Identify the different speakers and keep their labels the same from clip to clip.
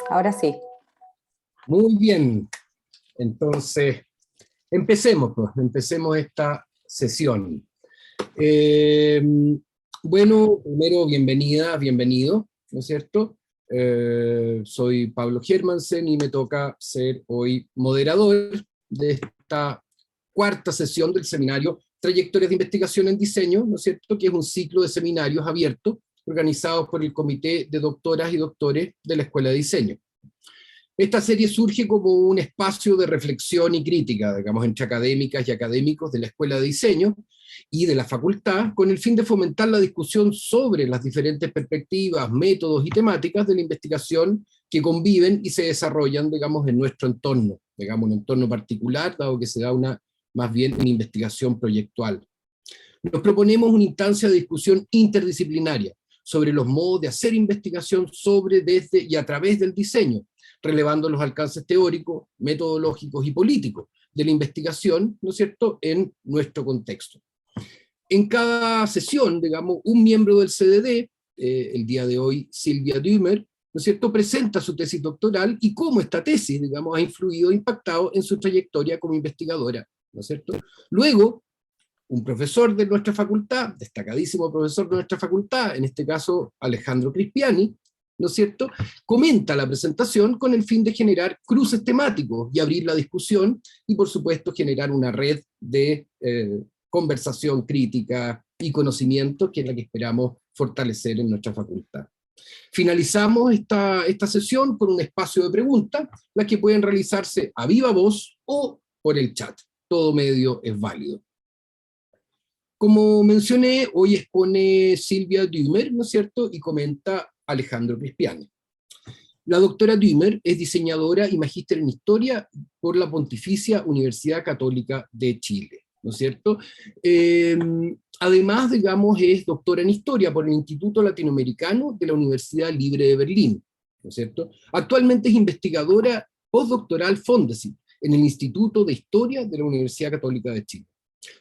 Speaker 1: Ahora sí.
Speaker 2: Muy bien, entonces empecemos, pues, empecemos esta sesión. Bueno, primero bienvenida, bienvenido, ¿no es cierto? Soy Pablo Germansen y me toca ser hoy moderador de esta cuarta sesión del seminario Trayectorias de Investigación en Diseño, ¿no es cierto?, que es un ciclo de seminarios abiertos organizados por el Comité de Doctoras y Doctores de la Escuela de Diseño. Esta serie surge como un espacio de reflexión y crítica, digamos, entre académicas y académicos de la Escuela de Diseño y de la facultad, con el fin de fomentar la discusión sobre las diferentes perspectivas, métodos y temáticas de la investigación que conviven y se desarrollan, digamos, en nuestro entorno, digamos, un entorno particular, dado que se da más bien una investigación proyectual. Nos proponemos una instancia de discusión interdisciplinaria sobre los modos de hacer investigación sobre, desde y a través del diseño, relevando los alcances teóricos, metodológicos y políticos de la investigación, ¿no es cierto?, en nuestro contexto. En cada sesión, digamos, un miembro del CDD, el día de hoy Silvia Dümer, ¿no es cierto?, presenta su tesis doctoral y cómo esta tesis, digamos, ha influido e impactado en su trayectoria como investigadora, ¿no es cierto? Luego, un profesor de nuestra facultad, destacadísimo profesor de nuestra facultad, en este caso Alejandro Crispiani, ¿no es cierto?, comenta la presentación con el fin de generar cruces temáticos y abrir la discusión y, por supuesto, generar una red de conversación crítica y conocimiento, que es la que esperamos fortalecer en nuestra facultad. Finalizamos esta sesión con un espacio de preguntas, las que pueden realizarse a viva voz o por el chat. Todo medio es válido. Como mencioné, hoy expone Silvia Dümer, ¿no es cierto?, y comenta Alejandro Crispiani. La doctora Dümer es diseñadora y magíster en Historia por la Pontificia Universidad Católica de Chile, ¿no es cierto? Además, digamos, es doctora en Historia por el Instituto Latinoamericano de la Universidad Libre de Berlín, ¿no es cierto? Actualmente es investigadora postdoctoral Fondesit en el Instituto de Historia de la Universidad Católica de Chile.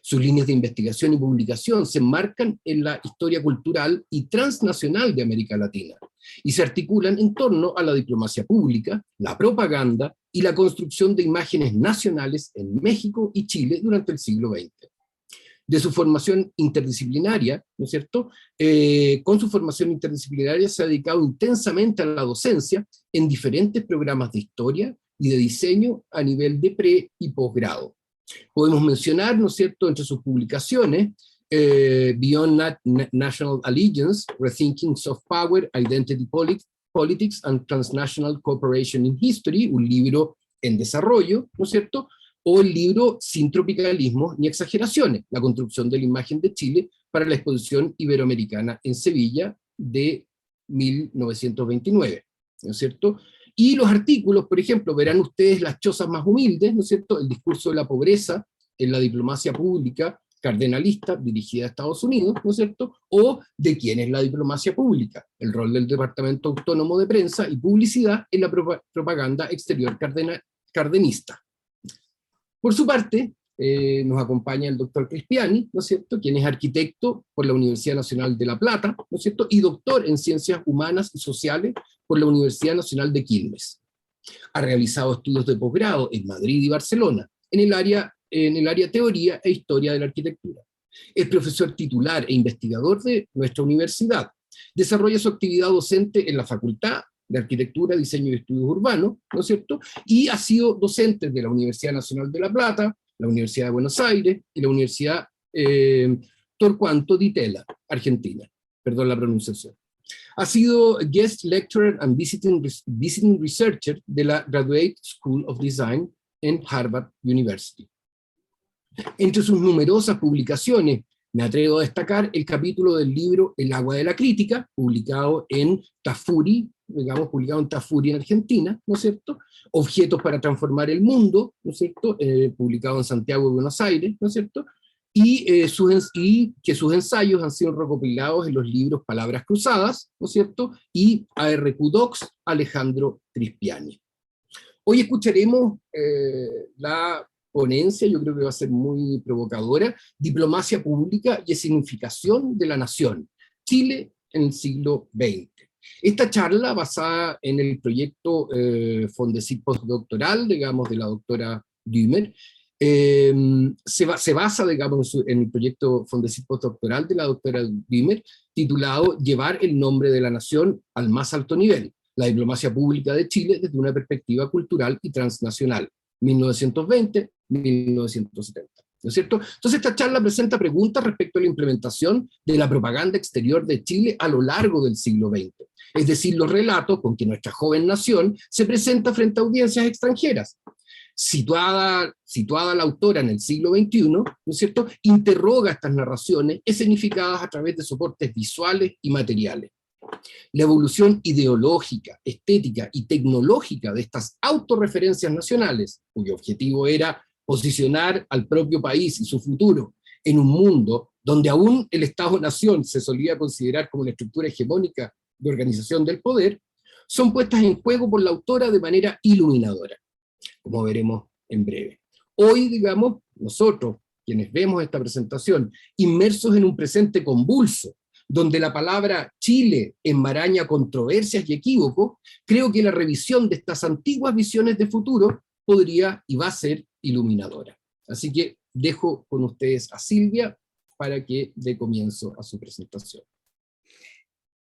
Speaker 2: Sus líneas de investigación y publicación se enmarcan en la historia cultural y transnacional de América Latina y se articulan en torno a la diplomacia pública, la propaganda y la construcción de imágenes nacionales en México y Chile durante el siglo XX. De su formación interdisciplinaria, ¿no es cierto?, con su formación interdisciplinaria se ha dedicado intensamente a la docencia en diferentes programas de historia y de diseño a nivel de pre- y posgrado. Podemos mencionar, ¿no es cierto?, entre sus publicaciones, Beyond National Allegiance, Rethinking Soft Power, Identity Politics and Transnational Cooperation in History, un libro en desarrollo, ¿no es cierto?, o el libro Sin tropicalismo ni exageraciones, la construcción de la imagen de Chile para la exposición iberoamericana en Sevilla de 1929, ¿no es cierto? Y los artículos, por ejemplo, verán ustedes Las chozas más humildes, ¿no es cierto?, El discurso de la pobreza en la diplomacia pública cardenalista dirigida a Estados Unidos, ¿no es cierto?, o De quién es la diplomacia pública, el rol del Departamento Autónomo de Prensa y Publicidad en la propaganda exterior cardenista. Por su parte, nos acompaña el doctor Crispiani, ¿no es cierto?, quien es arquitecto por la Universidad Nacional de La Plata, ¿no es cierto?, y doctor en Ciencias Humanas y Sociales por la Universidad Nacional de Quilmes. Ha realizado estudios de posgrado en Madrid y Barcelona, en el área Teoría e Historia de la Arquitectura. Es profesor titular e investigador de nuestra universidad. Desarrolla su actividad docente en la Facultad de Arquitectura, Diseño y Estudios Urbanos, ¿no es cierto?, y ha sido docente de la Universidad Nacional de La Plata, la Universidad de Buenos Aires y la Universidad Torquato Di Tella, Argentina. Perdón la pronunciación. Ha sido guest lecturer and visiting researcher de la Graduate School of Design en Harvard University. Entre sus numerosas publicaciones, me atrevo a destacar el capítulo del libro El agua de la crítica, publicado en Tafuri, digamos, publicado en Tafuri en Argentina, ¿no es cierto? Objetos para transformar el mundo, ¿no es cierto?, publicado en Santiago de Buenos Aires, ¿no es cierto?, y que sus ensayos han sido recopilados en los libros Palabras Cruzadas, ¿no es cierto?, y ARQ Docs, Alejandro Crispiani. Hoy escucharemos la ponencia, yo creo que va a ser muy provocadora, Diplomacia Pública y Significación de la Nación, Chile en el siglo XX. Esta charla, basada en el proyecto Fondesit postdoctoral, digamos, de la doctora Dümer, se basa, digamos, en el proyecto Fondesit postdoctoral de la doctora Dümer, titulado Llevar el nombre de la nación al más alto nivel, la diplomacia pública de Chile desde una perspectiva cultural y transnacional, 1920-1970. ¿No es cierto? Entonces esta charla presenta preguntas respecto a la implementación de la propaganda exterior de Chile a lo largo del siglo XX. Es decir, los relatos con que nuestra joven nación se presenta frente a audiencias extranjeras. Situada la autora en el siglo XXI, ¿no es cierto?, interroga estas narraciones escenificadas a través de soportes visuales y materiales. La evolución ideológica, estética y tecnológica de estas autorreferencias nacionales, cuyo objetivo era posicionar al propio país y su futuro en un mundo donde aún el Estado-Nación se solía considerar como una estructura hegemónica de organización del poder, son puestas en juego por la autora de manera iluminadora, como veremos en breve. Hoy, digamos, nosotros, quienes vemos esta presentación, inmersos en un presente convulso, donde la palabra Chile enmaraña controversias y equívocos, creo que la revisión de estas antiguas visiones de futuro podría y va a ser iluminadora. Así que dejo con ustedes a Silvia para que dé comienzo a su presentación.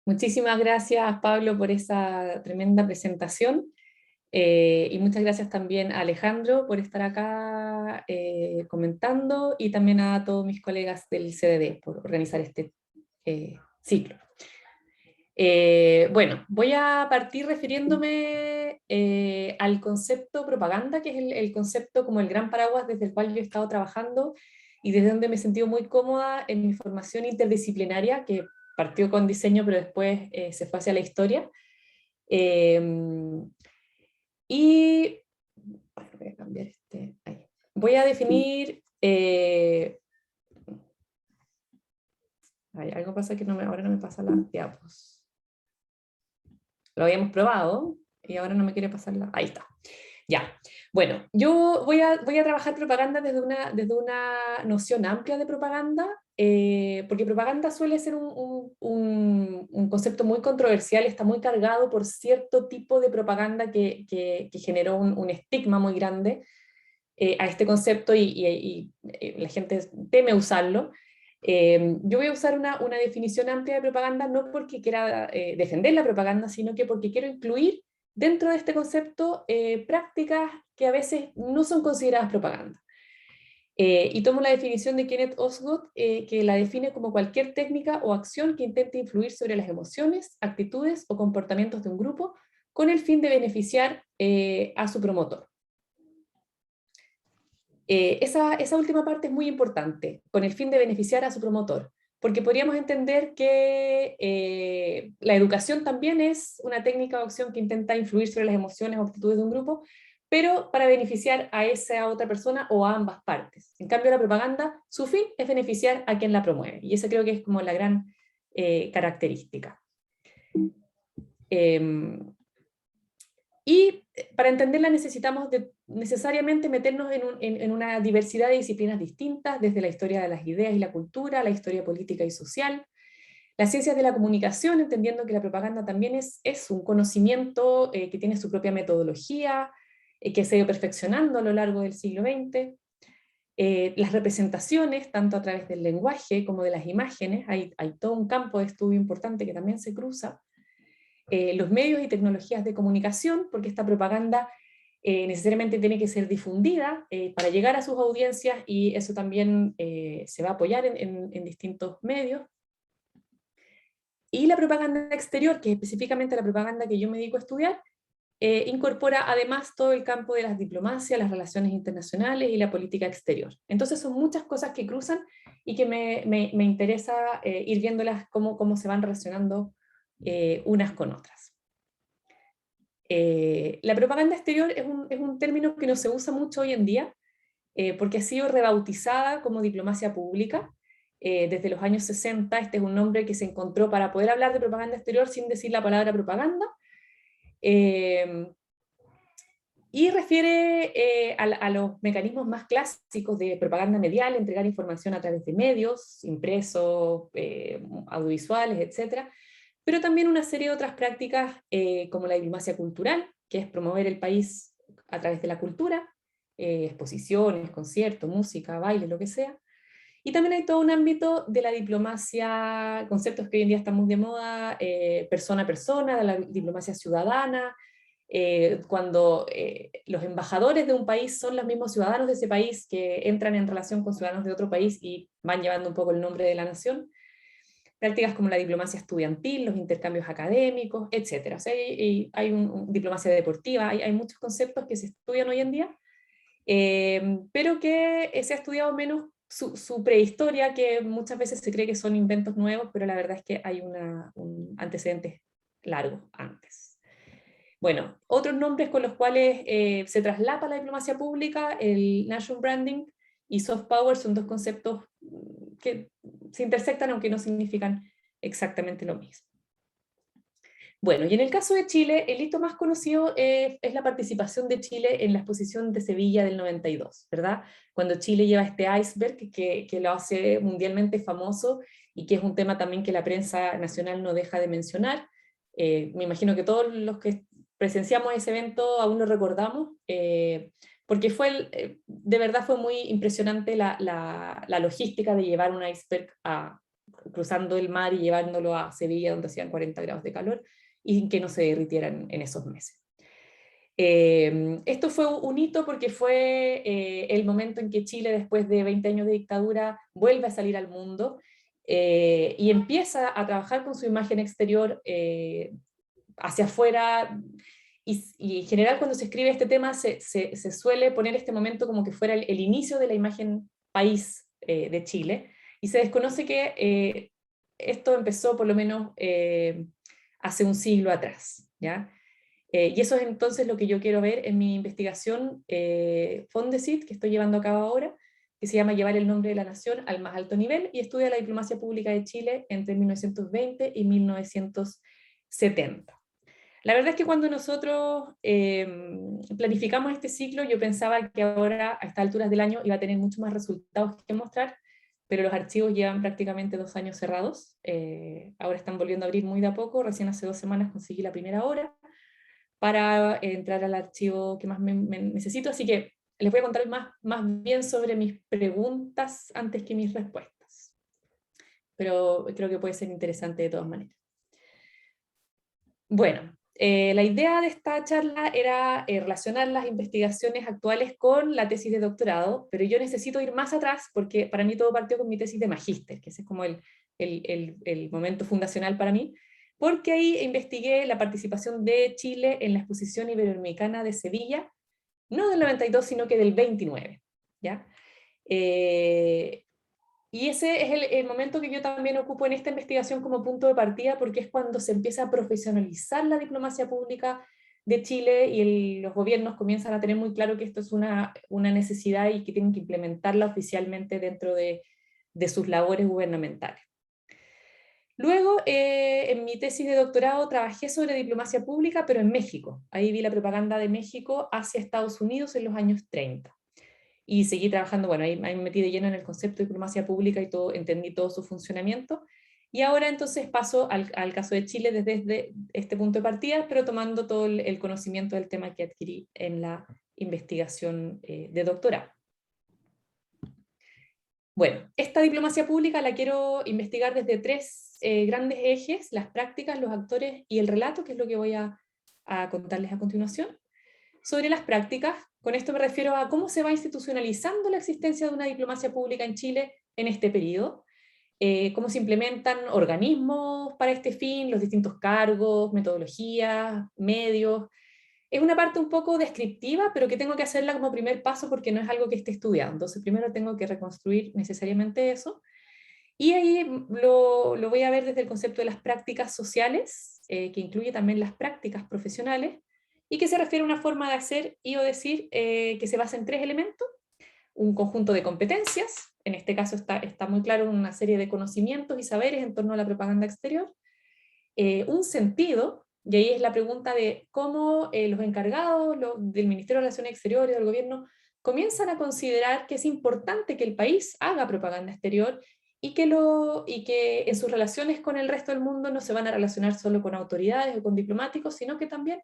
Speaker 1: Muchísimas gracias, Pablo, por esa tremenda presentación. Y muchas gracias también a Alejandro por estar acá comentando, y también a todos mis colegas del CDD por organizar este ciclo. Bueno, voy a partir refiriéndome al concepto propaganda, que es el concepto como el gran paraguas desde el cual yo he estado trabajando y desde donde me he sentido muy cómoda en mi formación interdisciplinaria, que partió con diseño pero después se fue hacia la historia. Y bueno, voy a cambiar ahí. Voy a definir algo pasa que ahora no me pasa la diapos. Lo habíamos probado y ahora no me quiere pasar la... Ahí está. Ya. Bueno, yo voy a trabajar propaganda desde una noción amplia de propaganda, porque propaganda suele ser un concepto muy controversial, está muy cargado por cierto tipo de propaganda que generó un estigma muy grande a este concepto, y la gente teme usarlo. Yo voy a usar una definición amplia de propaganda, no porque quiera defender la propaganda, sino que porque quiero incluir dentro de este concepto prácticas que a veces no son consideradas propaganda. Y tomo la definición de Kenneth Osgood, que la define como cualquier técnica o acción que intente influir sobre las emociones, actitudes o comportamientos de un grupo con el fin de beneficiar a su promotor. Esa última parte es muy importante, con el fin de beneficiar a su promotor, porque podríamos entender que la educación también es una técnica o acción que intenta influir sobre las emociones o actitudes de un grupo, pero para beneficiar a esa otra persona o a ambas partes. En cambio, la propaganda, su fin es beneficiar a quien la promueve, y esa creo que es como la gran característica. Y para entenderla necesitamos necesariamente meternos en una diversidad de disciplinas distintas, desde la historia de las ideas y la cultura, la historia política y social, las ciencias de la comunicación, entendiendo que la propaganda también es un conocimiento que tiene su propia metodología, que se ha ido perfeccionando a lo largo del siglo XX, las representaciones, tanto a través del lenguaje como de las imágenes, hay todo un campo de estudio importante que también se cruza, los medios y tecnologías de comunicación, porque esta propaganda necesariamente tiene que ser difundida para llegar a sus audiencias, y eso también se va a apoyar en distintos medios. Y la propaganda exterior, que es específicamente la propaganda que yo me dedico a estudiar, incorpora además todo el campo de las diplomacias, las relaciones internacionales y la política exterior. Entonces son muchas cosas que cruzan y que me interesa ir viéndolas cómo se van relacionando unas con otras. La propaganda exterior es un término que no se usa mucho hoy en día, porque ha sido rebautizada como diplomacia pública. Desde los años 60, este es un nombre que se encontró para poder hablar de propaganda exterior sin decir la palabra propaganda, y refiere a los mecanismos más clásicos de propaganda medial, entregar información a través de medios, impresos, audiovisuales, etc., pero también una serie de otras prácticas como la diplomacia cultural, que es promover el país a través de la cultura, exposiciones, conciertos, música, baile, lo que sea. Y también hay todo un ámbito de la diplomacia, conceptos que hoy en día están muy de moda, persona a persona, de la diplomacia ciudadana, cuando los embajadores de un país son los mismos ciudadanos de ese país que entran en relación con ciudadanos de otro país y van llevando un poco el nombre de la nación. Prácticas como la diplomacia estudiantil, los intercambios académicos, etc. O sea, hay diplomacia deportiva, hay muchos conceptos que se estudian hoy en día, pero que se ha estudiado menos su prehistoria, que muchas veces se cree que son inventos nuevos, pero la verdad es que hay un antecedente largo antes. Bueno, otros nombres con los cuales se traslapa la diplomacia pública, el nation branding y soft power, son dos conceptos que se intersectan aunque no significan exactamente lo mismo. Bueno, y en el caso de Chile, el hito más conocido es la participación de Chile en la exposición de Sevilla del 92, ¿verdad? Cuando Chile lleva este iceberg que lo hace mundialmente famoso y que es un tema también que la prensa nacional no deja de mencionar. Me imagino que todos los que presenciamos ese evento aún lo recordamos, porque de verdad fue muy impresionante la logística de llevar un iceberg cruzando el mar y llevándolo a Sevilla donde hacían 40 grados de calor y que no se derritieran en esos meses. Esto fue un hito porque fue el momento en que Chile, después de 20 años de dictadura, vuelve a salir al mundo y empieza a trabajar con su imagen exterior hacia afuera. Y en general cuando se escribe este tema se suele poner este momento como que fuera el inicio de la imagen país de Chile, y se desconoce que esto empezó por lo menos hace un siglo atrás, ¿ya? Y eso es entonces lo que yo quiero ver en mi investigación Fondesit, que estoy llevando a cabo ahora, que se llama Llevar el nombre de la nación al más alto nivel, y estudia la diplomacia pública de Chile entre 1920 y 1970. La verdad es que cuando nosotros planificamos este ciclo, yo pensaba que ahora, a estas alturas del año, iba a tener muchos más resultados que mostrar, pero los archivos llevan prácticamente 2 años cerrados. Ahora están volviendo a abrir muy de a poco. Recién hace 2 semanas conseguí la primera hora para entrar al archivo que más me necesito, así que les voy a contar más bien sobre mis preguntas antes que mis respuestas. Pero creo que puede ser interesante de todas maneras. Bueno, la idea de esta charla era relacionar las investigaciones actuales con la tesis de doctorado, pero yo necesito ir más atrás porque para mí todo partió con mi tesis de magíster, que ese es como el momento fundacional para mí, porque ahí investigué la participación de Chile en la exposición iberoamericana de Sevilla, no del 92, sino que del 29, ¿ya? Y ese es el momento que yo también ocupo en esta investigación como punto de partida, porque es cuando se empieza a profesionalizar la diplomacia pública de Chile y los gobiernos comienzan a tener muy claro que esto es una necesidad y que tienen que implementarla oficialmente dentro de sus labores gubernamentales. Luego, en mi tesis de doctorado trabajé sobre diplomacia pública, pero en México. Ahí vi la propaganda de México hacia Estados Unidos en los años 30. Y seguí trabajando, bueno, ahí me metí de lleno en el concepto de diplomacia pública y todo, entendí todo su funcionamiento. Y ahora entonces paso al caso de Chile desde este punto de partida, pero tomando todo el conocimiento del tema que adquirí en la investigación de doctorado. Bueno, esta diplomacia pública la quiero investigar desde 3 grandes ejes: las prácticas, los actores y el relato, que es lo que voy a contarles a continuación. Sobre las prácticas, con esto me refiero a cómo se va institucionalizando la existencia de una diplomacia pública en Chile en este periodo, cómo se implementan organismos para este fin, los distintos cargos, metodologías, medios. Es una parte un poco descriptiva, pero que tengo que hacerla como primer paso porque no es algo que esté estudiado. Entonces primero tengo que reconstruir necesariamente eso. Y ahí lo voy a ver desde el concepto de las prácticas sociales, que incluye también las prácticas profesionales, y que se refiere a una forma de hacer y o decir que se basa en 3 elementos: un conjunto de competencias, en este caso está muy claro una serie de conocimientos y saberes en torno a la propaganda exterior, un sentido, y ahí es la pregunta de cómo los encargados del Ministerio de Relaciones Exteriores, del gobierno, comienzan a considerar que es importante que el país haga propaganda exterior y que en sus relaciones con el resto del mundo no se van a relacionar solo con autoridades o con diplomáticos, sino que también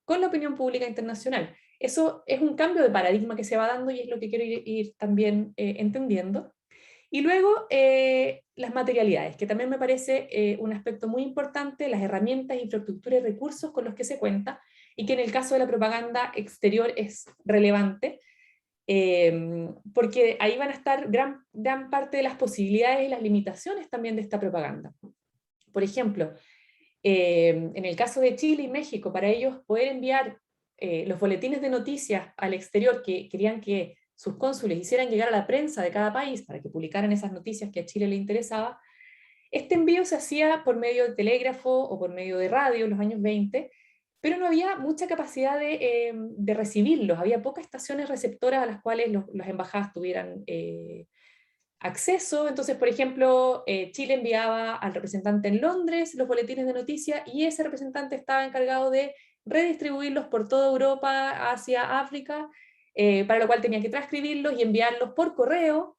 Speaker 1: con la opinión pública internacional. Eso es un cambio de paradigma que se va dando y es lo que quiero ir también entendiendo. Y luego las materialidades, que también me parece un aspecto muy importante, las herramientas, infraestructura y recursos con los que se cuenta, y que en el caso de la propaganda exterior es relevante, porque ahí van a estar gran parte de las posibilidades y las limitaciones también de esta propaganda. Por ejemplo, en el caso de Chile y México, para ellos poder enviar los boletines de noticias al exterior que querían que sus cónsules hicieran llegar a la prensa de cada país para que publicaran esas noticias que a Chile le interesaba, este envío se hacía por medio de telégrafo o por medio de radio en los años 20, pero no había mucha capacidad de recibirlos, había pocas estaciones receptoras a las cuales las embajadas tuvieran acceso. Entonces, por ejemplo, Chile enviaba al representante en Londres los boletines de noticias y ese representante estaba encargado de redistribuirlos por toda Europa, Asia, África, para lo cual tenía que transcribirlos y enviarlos por correo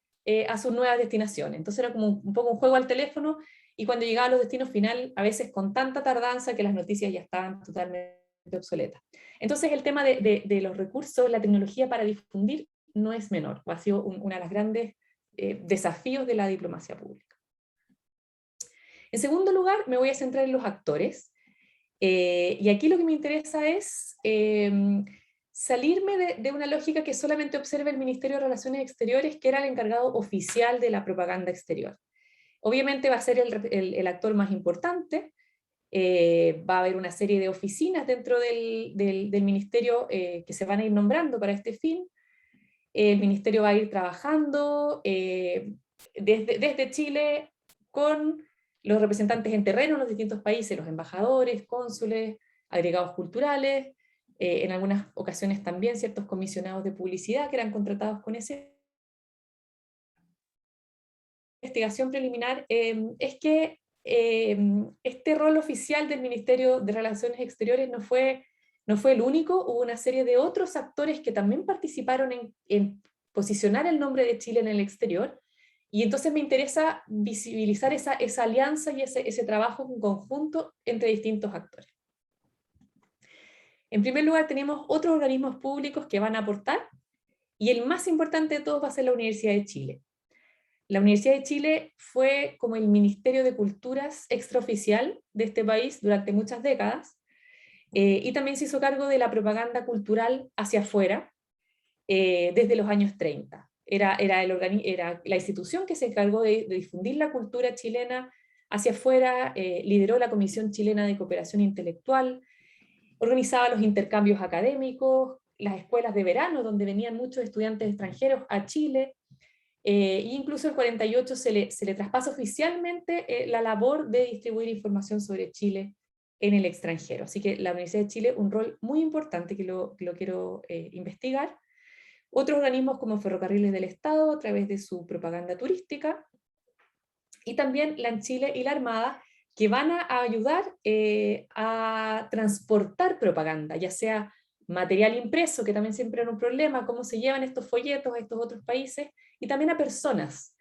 Speaker 1: a sus nuevas destinaciones. Entonces era como un poco un juego al teléfono y cuando llegaba a los destinos final, a veces con tanta tardanza que las noticias ya estaban totalmente obsoletas. Entonces el tema de los recursos, la tecnología para difundir no es menor, ha sido una de las grandes desafíos de la diplomacia pública. En segundo lugar, me voy a centrar en los actores, y aquí lo que me interesa es salirme de una lógica que solamente observa el Ministerio de Relaciones Exteriores, que era el encargado oficial de la propaganda exterior. Obviamente va a ser el actor más importante, va a haber una serie de oficinas dentro del ministerio que se van a ir nombrando para este fin. El ministerio va a ir trabajando desde Chile con los representantes en terreno en los distintos países, los embajadores, cónsules, agregados culturales, en algunas ocasiones también ciertos comisionados de publicidad que eran contratados con esa investigación preliminar, es que este rol oficial del Ministerio de Relaciones Exteriores no fue el único, hubo una serie de otros actores que también participaron en posicionar el nombre de Chile en el exterior, y entonces me interesa visibilizar esa alianza y ese trabajo en conjunto entre distintos actores. En primer lugar, tenemos otros organismos públicos que van a aportar, y el más importante de todos va a ser la Universidad de Chile. La Universidad de Chile fue como el Ministerio de Culturas extraoficial de este país durante muchas décadas, y también se hizo cargo de la propaganda cultural hacia afuera desde los años 30. Era la institución que se encargó de difundir la cultura chilena hacia afuera, lideró la Comisión Chilena de Cooperación Intelectual, organizaba los intercambios académicos, las escuelas de verano donde venían muchos estudiantes extranjeros a Chile, e incluso en el 48 se le traspasa oficialmente la labor de distribuir información sobre Chile en el extranjero. Así que la Universidad de Chile, un rol muy importante que lo quiero investigar. Otros organismos como Ferrocarriles del Estado, a través de su propaganda turística, y también la ANCHILE y la Armada, que van a ayudar a transportar propaganda, ya sea material impreso, que también siempre era un problema, cómo se llevan estos folletos a estos otros países, y también a personas.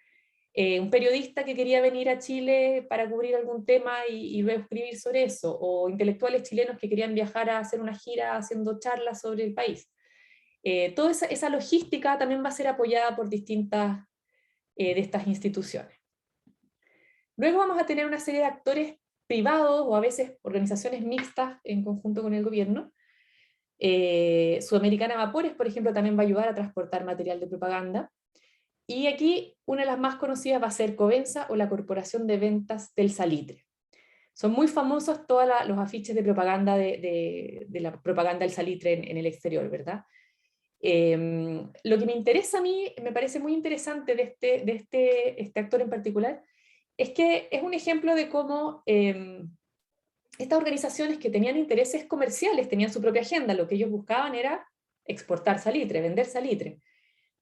Speaker 1: Un periodista que quería venir a Chile para cubrir algún tema y luego escribir sobre eso, o intelectuales chilenos que querían viajar a hacer una gira haciendo charlas sobre el país. Toda esa logística también va a ser apoyada por distintas de estas instituciones. Luego vamos a tener una serie de actores privados o a veces organizaciones mixtas en conjunto con el gobierno. Sudamericana Vapores, por ejemplo, también va a ayudar a transportar material de propaganda. Y aquí una de las más conocidas va a ser Covensa o la Corporación de Ventas del Salitre. Son muy famosos todos los afiches de propaganda de la propaganda del salitre en el exterior, ¿verdad? Lo que me interesa a mí, me parece muy interesante de este actor en particular, es que es un ejemplo de cómo estas organizaciones que tenían intereses comerciales, tenían su propia agenda, lo que ellos buscaban era exportar salitre, vender salitre,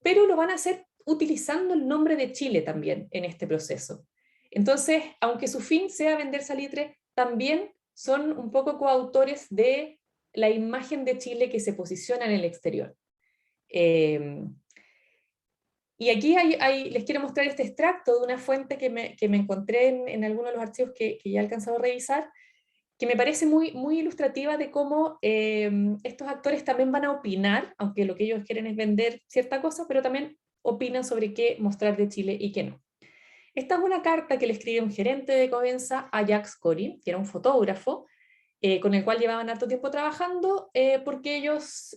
Speaker 1: pero lo van a hacer utilizando el nombre de Chile también en este proceso. Entonces, aunque su fin sea vender salitre, también son un poco coautores de la imagen de Chile que se posiciona en el exterior. Y aquí les quiero mostrar este extracto de una fuente que me encontré en algunos de los archivos que ya he alcanzado a revisar, que me parece muy ilustrativa de cómo estos actores también van a opinar, aunque lo que ellos quieren es vender cierta cosa, pero también opinan sobre qué mostrar de Chile y qué no. Esta es una carta que le escribió un gerente de Covensa a Jacques Cory, que era un fotógrafo, con el cual llevaban harto tiempo trabajando, porque ellos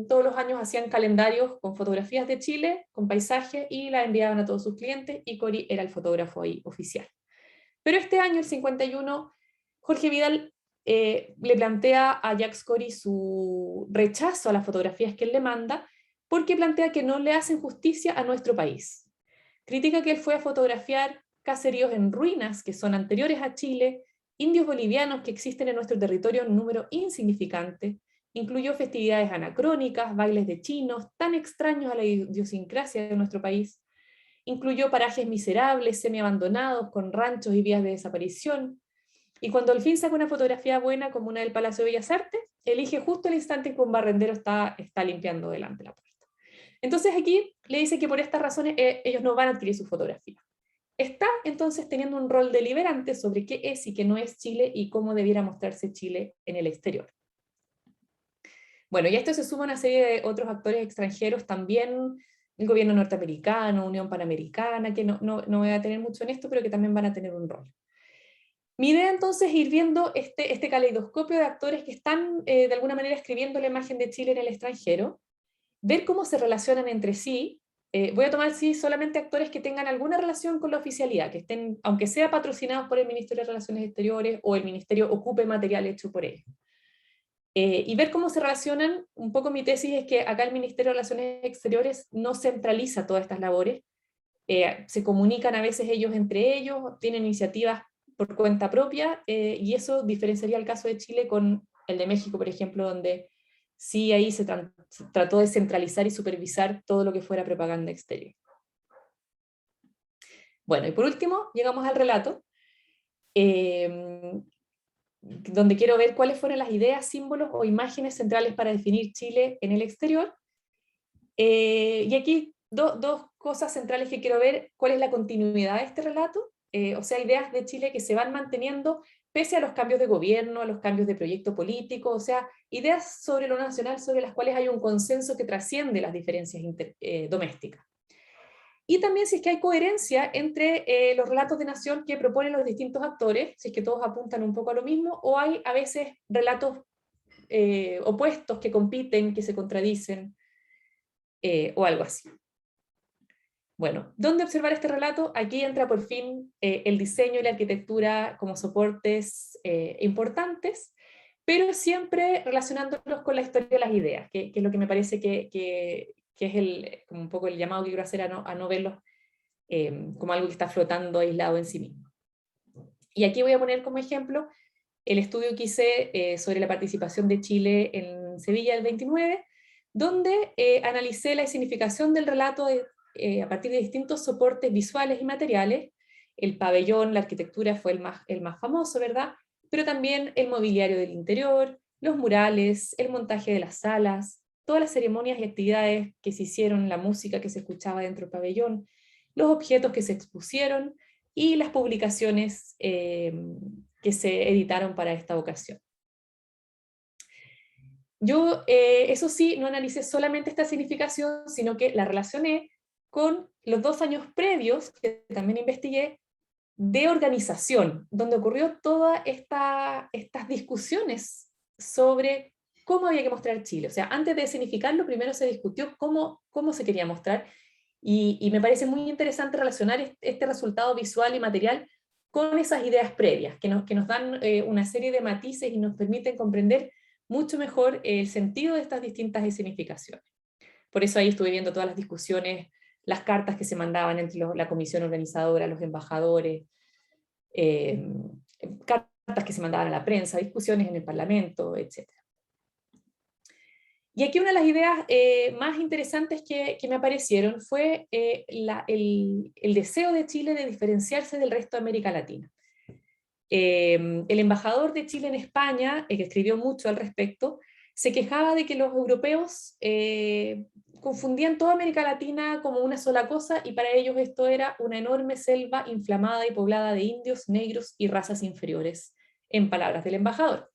Speaker 1: todos los años hacían calendarios con fotografías de Chile, con paisajes, y las enviaban a todos sus clientes, y Cory era el fotógrafo ahí oficial. Pero este año, el 51, Jorge Vidal le plantea a Jacques Cory su rechazo a las fotografías que él le manda, porque plantea que no le hacen justicia a nuestro país. Critica que él fue a fotografiar caseríos en ruinas que son anteriores a Chile, indios bolivianos que existen en nuestro territorio en número insignificante, incluyó festividades anacrónicas, bailes de chinos, tan extraños a la idiosincrasia de nuestro país, incluyó parajes miserables, semi-abandonados, con ranchos y vías de desaparición, y cuando al fin saca una fotografía buena como una del Palacio de Bellas Artes, elige justo el instante en que un barrendero está limpiando delante de la puerta. Entonces aquí le dice que por estas razones ellos no van a adquirir su fotografía. Está entonces teniendo un rol deliberante sobre qué es y qué no es Chile y cómo debiera mostrarse Chile en el exterior. Bueno, y a esto se suma una serie de otros actores extranjeros también, el gobierno norteamericano, Unión Panamericana, que no voy a tener mucho en esto, pero que también van a tener un rol. Mi idea entonces es ir viendo este caleidoscopio de actores que están de alguna manera escribiendo la imagen de Chile en el extranjero, ver cómo se relacionan entre sí. Voy a tomar sí solamente actores que tengan alguna relación con la oficialidad, que estén, aunque sea patrocinados por el Ministerio de Relaciones Exteriores o el Ministerio ocupe material hecho por ellos. Y ver cómo se relacionan. Un poco mi tesis es que acá el Ministerio de Relaciones Exteriores no centraliza todas estas labores, se comunican a veces ellos entre ellos, tienen iniciativas por cuenta propia, y eso diferenciaría el caso de Chile con el de México, por ejemplo, donde sí ahí se trató de centralizar y supervisar todo lo que fuera propaganda exterior. Bueno, y por último, llegamos al relato, donde quiero ver cuáles fueron las ideas, símbolos o imágenes centrales para definir Chile en el exterior. Y aquí dos cosas centrales que quiero ver: cuál es la continuidad de este relato, o sea, ideas de Chile que se van manteniendo pese a los cambios de gobierno, a los cambios de proyecto político, o sea, ideas sobre lo nacional sobre las cuales hay un consenso que trasciende las diferencias domésticas. Y también si es que hay coherencia entre los relatos de nación que proponen los distintos actores, si es que todos apuntan un poco a lo mismo, o hay a veces relatos opuestos que compiten, que se contradicen, o algo así. Bueno, ¿dónde observar este relato? Aquí entra por fin el diseño y la arquitectura como soportes importantes, pero siempre relacionándolos con la historia de las ideas, que es lo que me parece que es como un poco el llamado que quiero hacer a no verlos como algo que está flotando aislado en sí mismo. Y aquí voy a poner como ejemplo el estudio que hice sobre la participación de Chile en Sevilla del 29, donde analicé la significación del relato a partir de distintos soportes visuales y materiales. El pabellón, la arquitectura fue el más famoso, ¿verdad? Pero también el mobiliario del interior, los murales, el montaje de las salas, todas las ceremonias y actividades que se hicieron, la música que se escuchaba dentro del pabellón, los objetos que se expusieron y las publicaciones que se editaron para esta ocasión. Yo, eso sí, no analicé solamente esta significación, sino que la relacioné con los 2 años previos, que también investigué, de organización, donde ocurrió todas estas discusiones sobre cómo había que mostrar Chile. O sea, antes de significarlo, primero se discutió cómo se quería mostrar, y me parece muy interesante relacionar este resultado visual y material con esas ideas previas, que nos dan una serie de matices y nos permiten comprender mucho mejor el sentido de estas distintas significaciones. Por eso ahí estuve viendo todas las discusiones, las cartas que se mandaban entre la comisión organizadora, los embajadores, cartas que se mandaban a la prensa, discusiones en el Parlamento, etc. Y aquí una de las ideas más interesantes que me aparecieron fue el deseo de Chile de diferenciarse del resto de América Latina. El embajador de Chile en España, que escribió mucho al respecto, se quejaba de que los europeos confundían toda América Latina como una sola cosa, y para ellos esto era una enorme selva inflamada y poblada de indios, negros y razas inferiores, en palabras del embajador.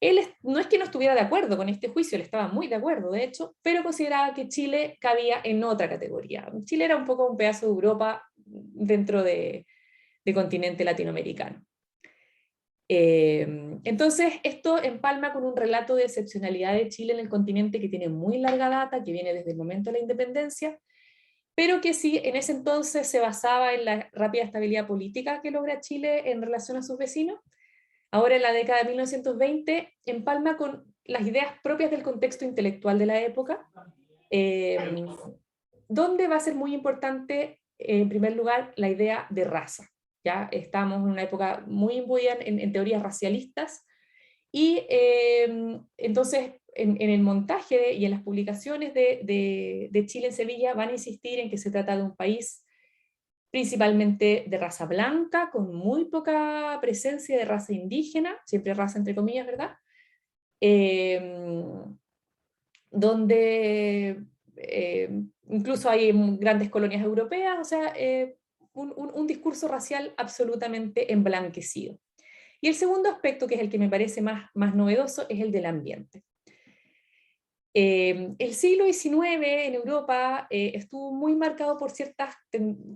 Speaker 1: Él no es que no estuviera de acuerdo con este juicio, él estaba muy de acuerdo, de hecho, pero consideraba que Chile cabía en otra categoría. Chile era un poco un pedazo de Europa dentro de continente latinoamericano. Entonces, esto empalma con un relato de excepcionalidad de Chile en el continente que tiene muy larga data, que viene desde el momento de la independencia, pero que sí en ese entonces se basaba en la rápida estabilidad política que logra Chile en relación a sus vecinos. Ahora, en la década de 1920, empalma con las ideas propias del contexto intelectual de la época, donde va a ser muy importante, en primer lugar, la idea de raza. ¿Ya? Estamos en una época muy imbuida en teorías racialistas, y entonces en el montaje y en las publicaciones de Chile en Sevilla van a insistir en que se trata de un país principalmente de raza blanca, con muy poca presencia de raza indígena, siempre raza entre comillas, ¿verdad? Donde incluso hay grandes colonias europeas, o sea, un discurso racial absolutamente emblanquecido. Y el segundo aspecto, que es el que me parece más novedoso, es el del ambiente. El siglo XIX en Europa estuvo muy marcado por ciertas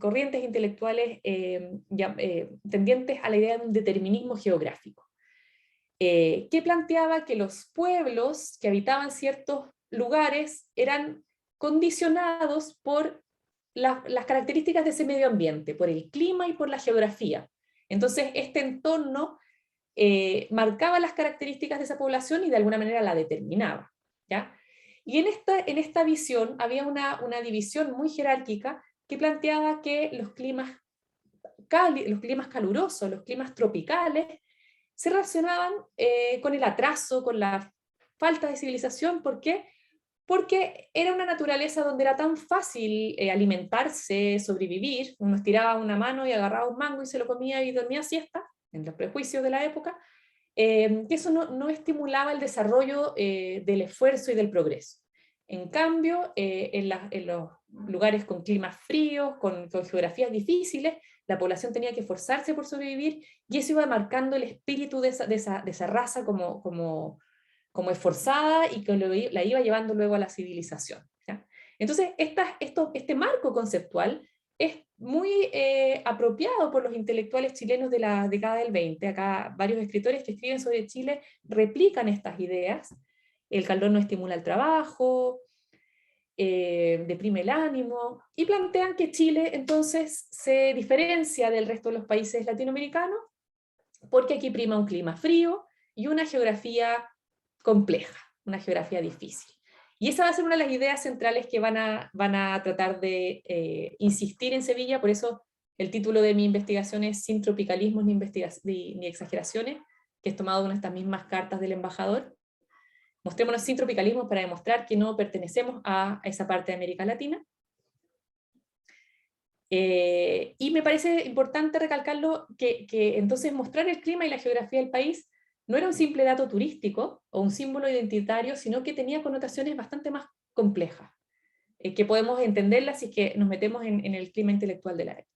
Speaker 1: corrientes intelectuales tendientes a la idea de un determinismo geográfico, que planteaba que los pueblos que habitaban ciertos lugares eran condicionados por las características de ese medio ambiente, por el clima y por la geografía. Entonces, este entorno marcaba las características de esa población y de alguna manera la determinaba, ¿ya? Y en esta visión había una división muy jerárquica que planteaba que los climas calurosos, los climas tropicales, se relacionaban con el atraso, con la falta de civilización. ¿Por qué? Porque era una naturaleza donde era tan fácil alimentarse, sobrevivir. Uno estiraba una mano y agarraba un mango y se lo comía y dormía siesta, en los prejuicios de la época, que eso no estimulaba el desarrollo del esfuerzo y del progreso. En cambio, en los lugares con climas fríos, con geografías difíciles, la población tenía que esforzarse por sobrevivir, y eso iba marcando el espíritu de esa raza como esforzada, y que la iba llevando luego a la civilización, ¿ya? Entonces, este marco conceptual es muy apropiado por los intelectuales chilenos de la década del 20. Acá varios escritores que escriben sobre Chile replican estas ideas. El calor no estimula el trabajo, deprime el ánimo, y plantean que Chile entonces se diferencia del resto de los países latinoamericanos porque aquí prima un clima frío y una geografía compleja, una geografía difícil. Y esa va a ser una de las ideas centrales que van a tratar de insistir en Sevilla. Por eso el título de mi investigación es Sin tropicalismos ni exageraciones, que es tomado de una de estas mismas cartas del embajador. Mostrémonos sin tropicalismos para demostrar que no pertenecemos a esa parte de América Latina. Y me parece importante recalcarlo, que entonces mostrar el clima y la geografía del país no era un simple dato turístico o un símbolo identitario, sino que tenía connotaciones bastante más complejas, que podemos entenderlas si es que nos metemos en el clima intelectual de la época.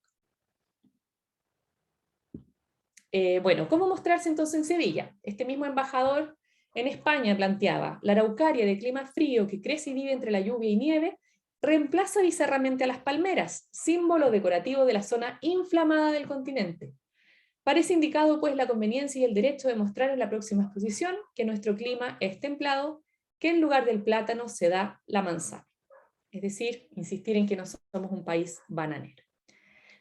Speaker 1: Bueno, ¿cómo mostrarse entonces en Sevilla? Este mismo embajador en España planteaba: la araucaria de clima frío que crece y vive entre la lluvia y nieve reemplaza bizarramente a las palmeras, símbolo decorativo de la zona inflamada del continente. Parece indicado pues la conveniencia y el derecho de mostrar en la próxima exposición que nuestro clima es templado, que en lugar del plátano se da la manzana. Es decir, insistir en que no somos un país bananero.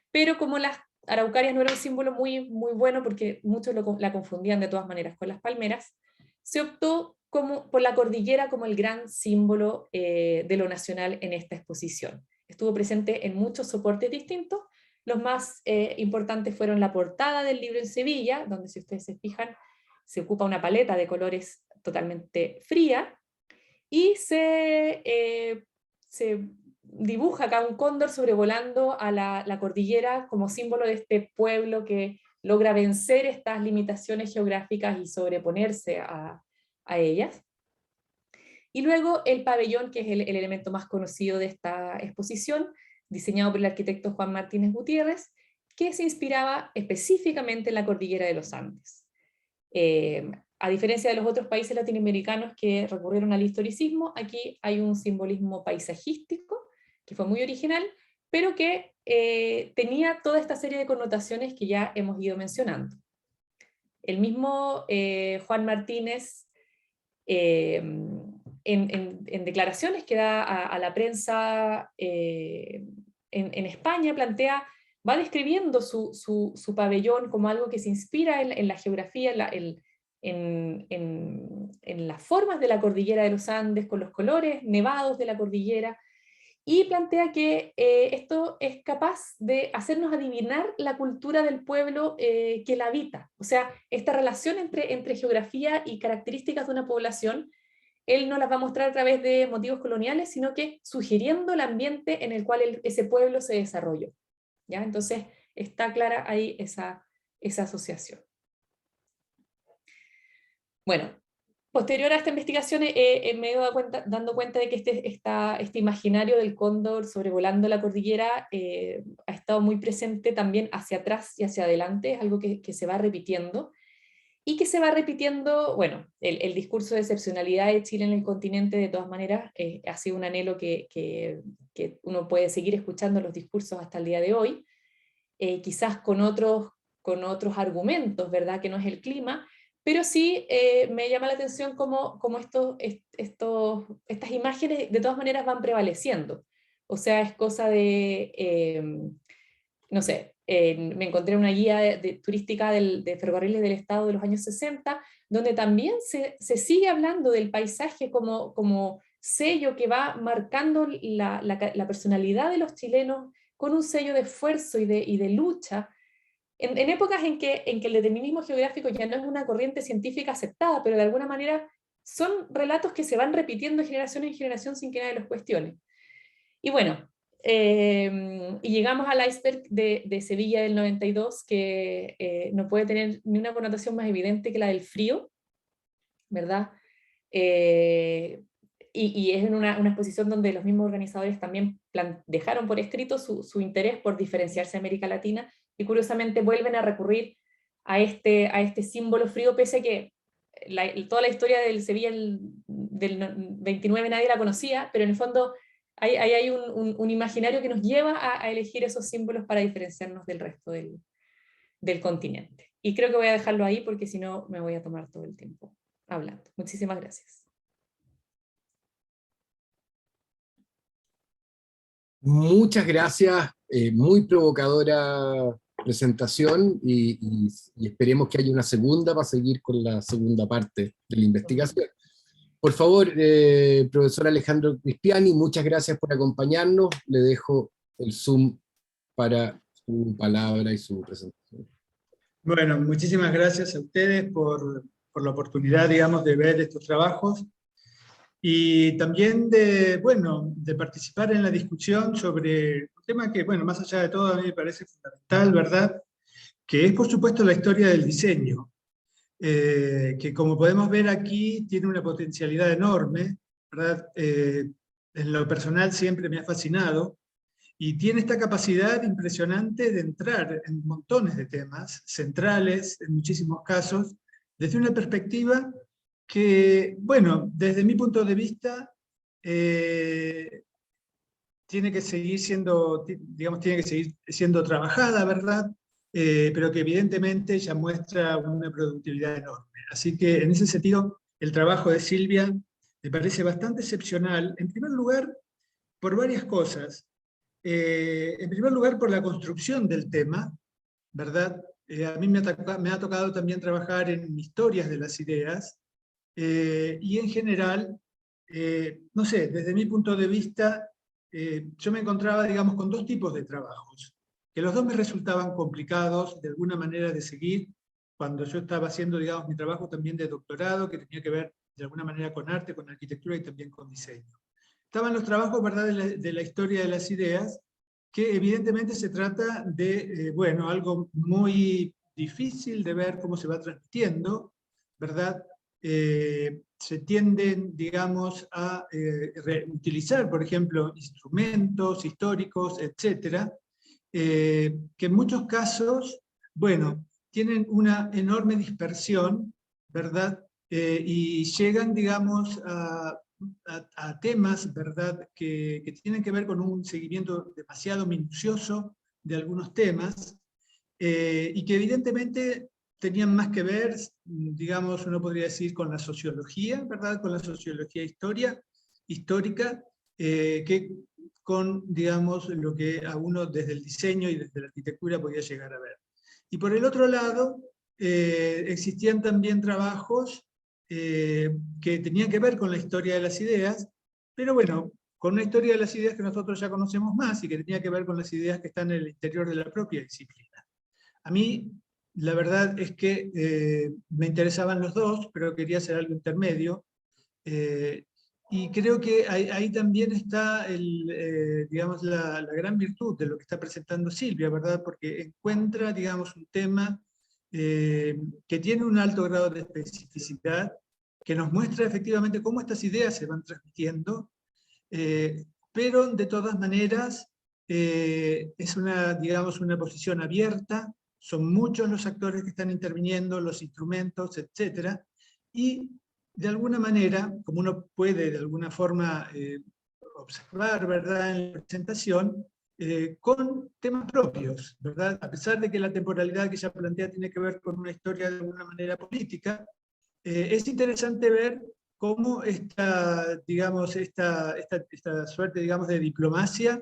Speaker 1: Pero como las araucarias no era un símbolo muy bueno, porque muchos la confundían de todas maneras con las palmeras, se optó por la cordillera como el gran símbolo de lo nacional en esta exposición. Estuvo presente en muchos soportes distintos. Los más importantes fueron la portada del libro en Sevilla, donde, si ustedes se fijan, se ocupa una paleta de colores totalmente fría, y se dibuja acá un cóndor sobrevolando a la cordillera como símbolo de este pueblo que logra vencer estas limitaciones geográficas y sobreponerse a ellas. Y luego el pabellón, que es el elemento más conocido de esta exposición, diseñado por el arquitecto Juan Martínez Gutiérrez, que se inspiraba específicamente en la cordillera de los Andes. A diferencia de los otros países latinoamericanos que recurrieron al historicismo, aquí hay un simbolismo paisajístico, que fue muy original, pero que tenía toda esta serie de connotaciones que ya hemos ido mencionando. El mismo Juan Martínez, en declaraciones que da a la prensa en España, va describiendo su pabellón como algo que se inspira en la geografía, en las formas de la cordillera de los Andes, con los colores nevados de la cordillera, y plantea que esto es capaz de hacernos adivinar la cultura del pueblo que la habita. O sea, esta relación entre geografía y características de una población, él no las va a mostrar a través de motivos coloniales, sino que sugiriendo el ambiente en el cual ese pueblo se desarrolló. ¿Ya? Entonces, está clara ahí esa asociación. Bueno, posterior a esta investigación me he dado dando cuenta de que este imaginario del cóndor sobrevolando la cordillera ha estado muy presente también hacia atrás y hacia adelante, es algo que se va repitiendo, y que se va repitiendo, bueno, el discurso de excepcionalidad de Chile en el continente de todas maneras ha sido un anhelo que uno puede seguir escuchando los discursos hasta el día de hoy, quizás con otros argumentos, ¿verdad? Que no es el clima, pero sí me llama la atención cómo estas imágenes de todas maneras van prevaleciendo. O sea, es cosa de, no sé, me encontré una guía turística de ferrocarriles del Estado de los años 60, donde también se sigue hablando del paisaje como sello que va marcando la personalidad de los chilenos, con un sello de esfuerzo y de lucha, en épocas en que el determinismo geográfico ya no es una corriente científica aceptada, pero de alguna manera son relatos que se van repitiendo de generación en generación sin que nadie los cuestione. Y bueno, y llegamos al iceberg de Sevilla del 92, que no puede tener ni una connotación más evidente que la del frío, ¿verdad? Y es en una exposición donde los mismos organizadores también dejaron por escrito su interés por diferenciarse de América Latina, y curiosamente vuelven a recurrir a este símbolo frío, pese a que toda la historia del Sevilla del 29 nadie la conocía, pero en el fondo hay un imaginario que nos lleva a elegir esos símbolos para diferenciarnos del resto del continente. Y creo que voy a dejarlo ahí porque si no me voy a tomar todo el tiempo hablando. Muchísimas gracias.
Speaker 2: Muchas gracias, muy provocadora presentación y esperemos que haya una segunda para seguir con la segunda parte de la investigación. Por favor, profesor Alejandro Crispiani, muchas gracias por acompañarnos. Le dejo el Zoom para su palabra y su presentación.
Speaker 3: Bueno, muchísimas gracias a ustedes por la oportunidad, digamos, de ver estos trabajos y también de participar en la discusión sobre un tema que, bueno, más allá de todo a mí me parece fundamental, ¿verdad? Que es, por supuesto, la historia del diseño, que como podemos ver aquí tiene una potencialidad enorme, ¿verdad? En lo personal siempre me ha fascinado, y tiene esta capacidad impresionante de entrar en montones de temas centrales, en muchísimos casos, desde una perspectiva que, bueno, desde mi punto de vista, tiene que seguir siendo, digamos, tiene que seguir siendo trabajada, ¿verdad? Pero que evidentemente ya muestra una productividad enorme. Así que en ese sentido, el trabajo de Silvia me parece bastante excepcional, en primer lugar, por varias cosas. En primer lugar, por la construcción del tema, ¿verdad? A mí me ha tocado también trabajar en historias de las ideas, y en general, no sé, desde mi punto de vista, yo me encontraba, digamos, con dos tipos de trabajos, que los dos me resultaban complicados de alguna manera de seguir, cuando yo estaba haciendo, digamos, mi trabajo también de doctorado, que tenía que ver de alguna manera con arte, con arquitectura y también con diseño. Estaban los trabajos, ¿verdad?, de la historia de las ideas, que evidentemente se trata de, bueno, algo muy difícil de ver cómo se va transmitiendo, ¿verdad? se tienden, digamos, a utilizar, por ejemplo, instrumentos históricos, etcétera, que en muchos casos, bueno, tienen una enorme dispersión, ¿verdad? Y llegan, digamos, a temas, ¿verdad?, que tienen que ver con un seguimiento demasiado minucioso de algunos temas, y que evidentemente tenían más que ver, digamos, uno podría decir, con la sociología, ¿verdad?, con la sociología histórica, que con, digamos, lo que a uno desde el diseño y desde la arquitectura podía llegar a ver. Y por el otro lado, existían también trabajos que tenían que ver con la historia de las ideas, pero bueno, con una historia de las ideas que nosotros ya conocemos más y que tenía que ver con las ideas que están en el interior de la propia disciplina. A mí, la verdad es que me interesaban los dos, pero quería hacer algo intermedio, y creo que ahí también está digamos, la gran virtud de lo que está presentando Silvia, ¿verdad? Porque encuentra, digamos, un tema que tiene un alto grado de especificidad, que nos muestra efectivamente cómo estas ideas se van transmitiendo, pero de todas maneras es una, digamos, una posición abierta, son muchos los actores que están interviniendo, los instrumentos, etc. Y de alguna manera, como uno puede de alguna forma observar, ¿verdad?, en la presentación, con temas propios, ¿verdad? A pesar de que la temporalidad que ella plantea tiene que ver con una historia de alguna manera política, es interesante ver cómo digamos, esta suerte, digamos, de diplomacia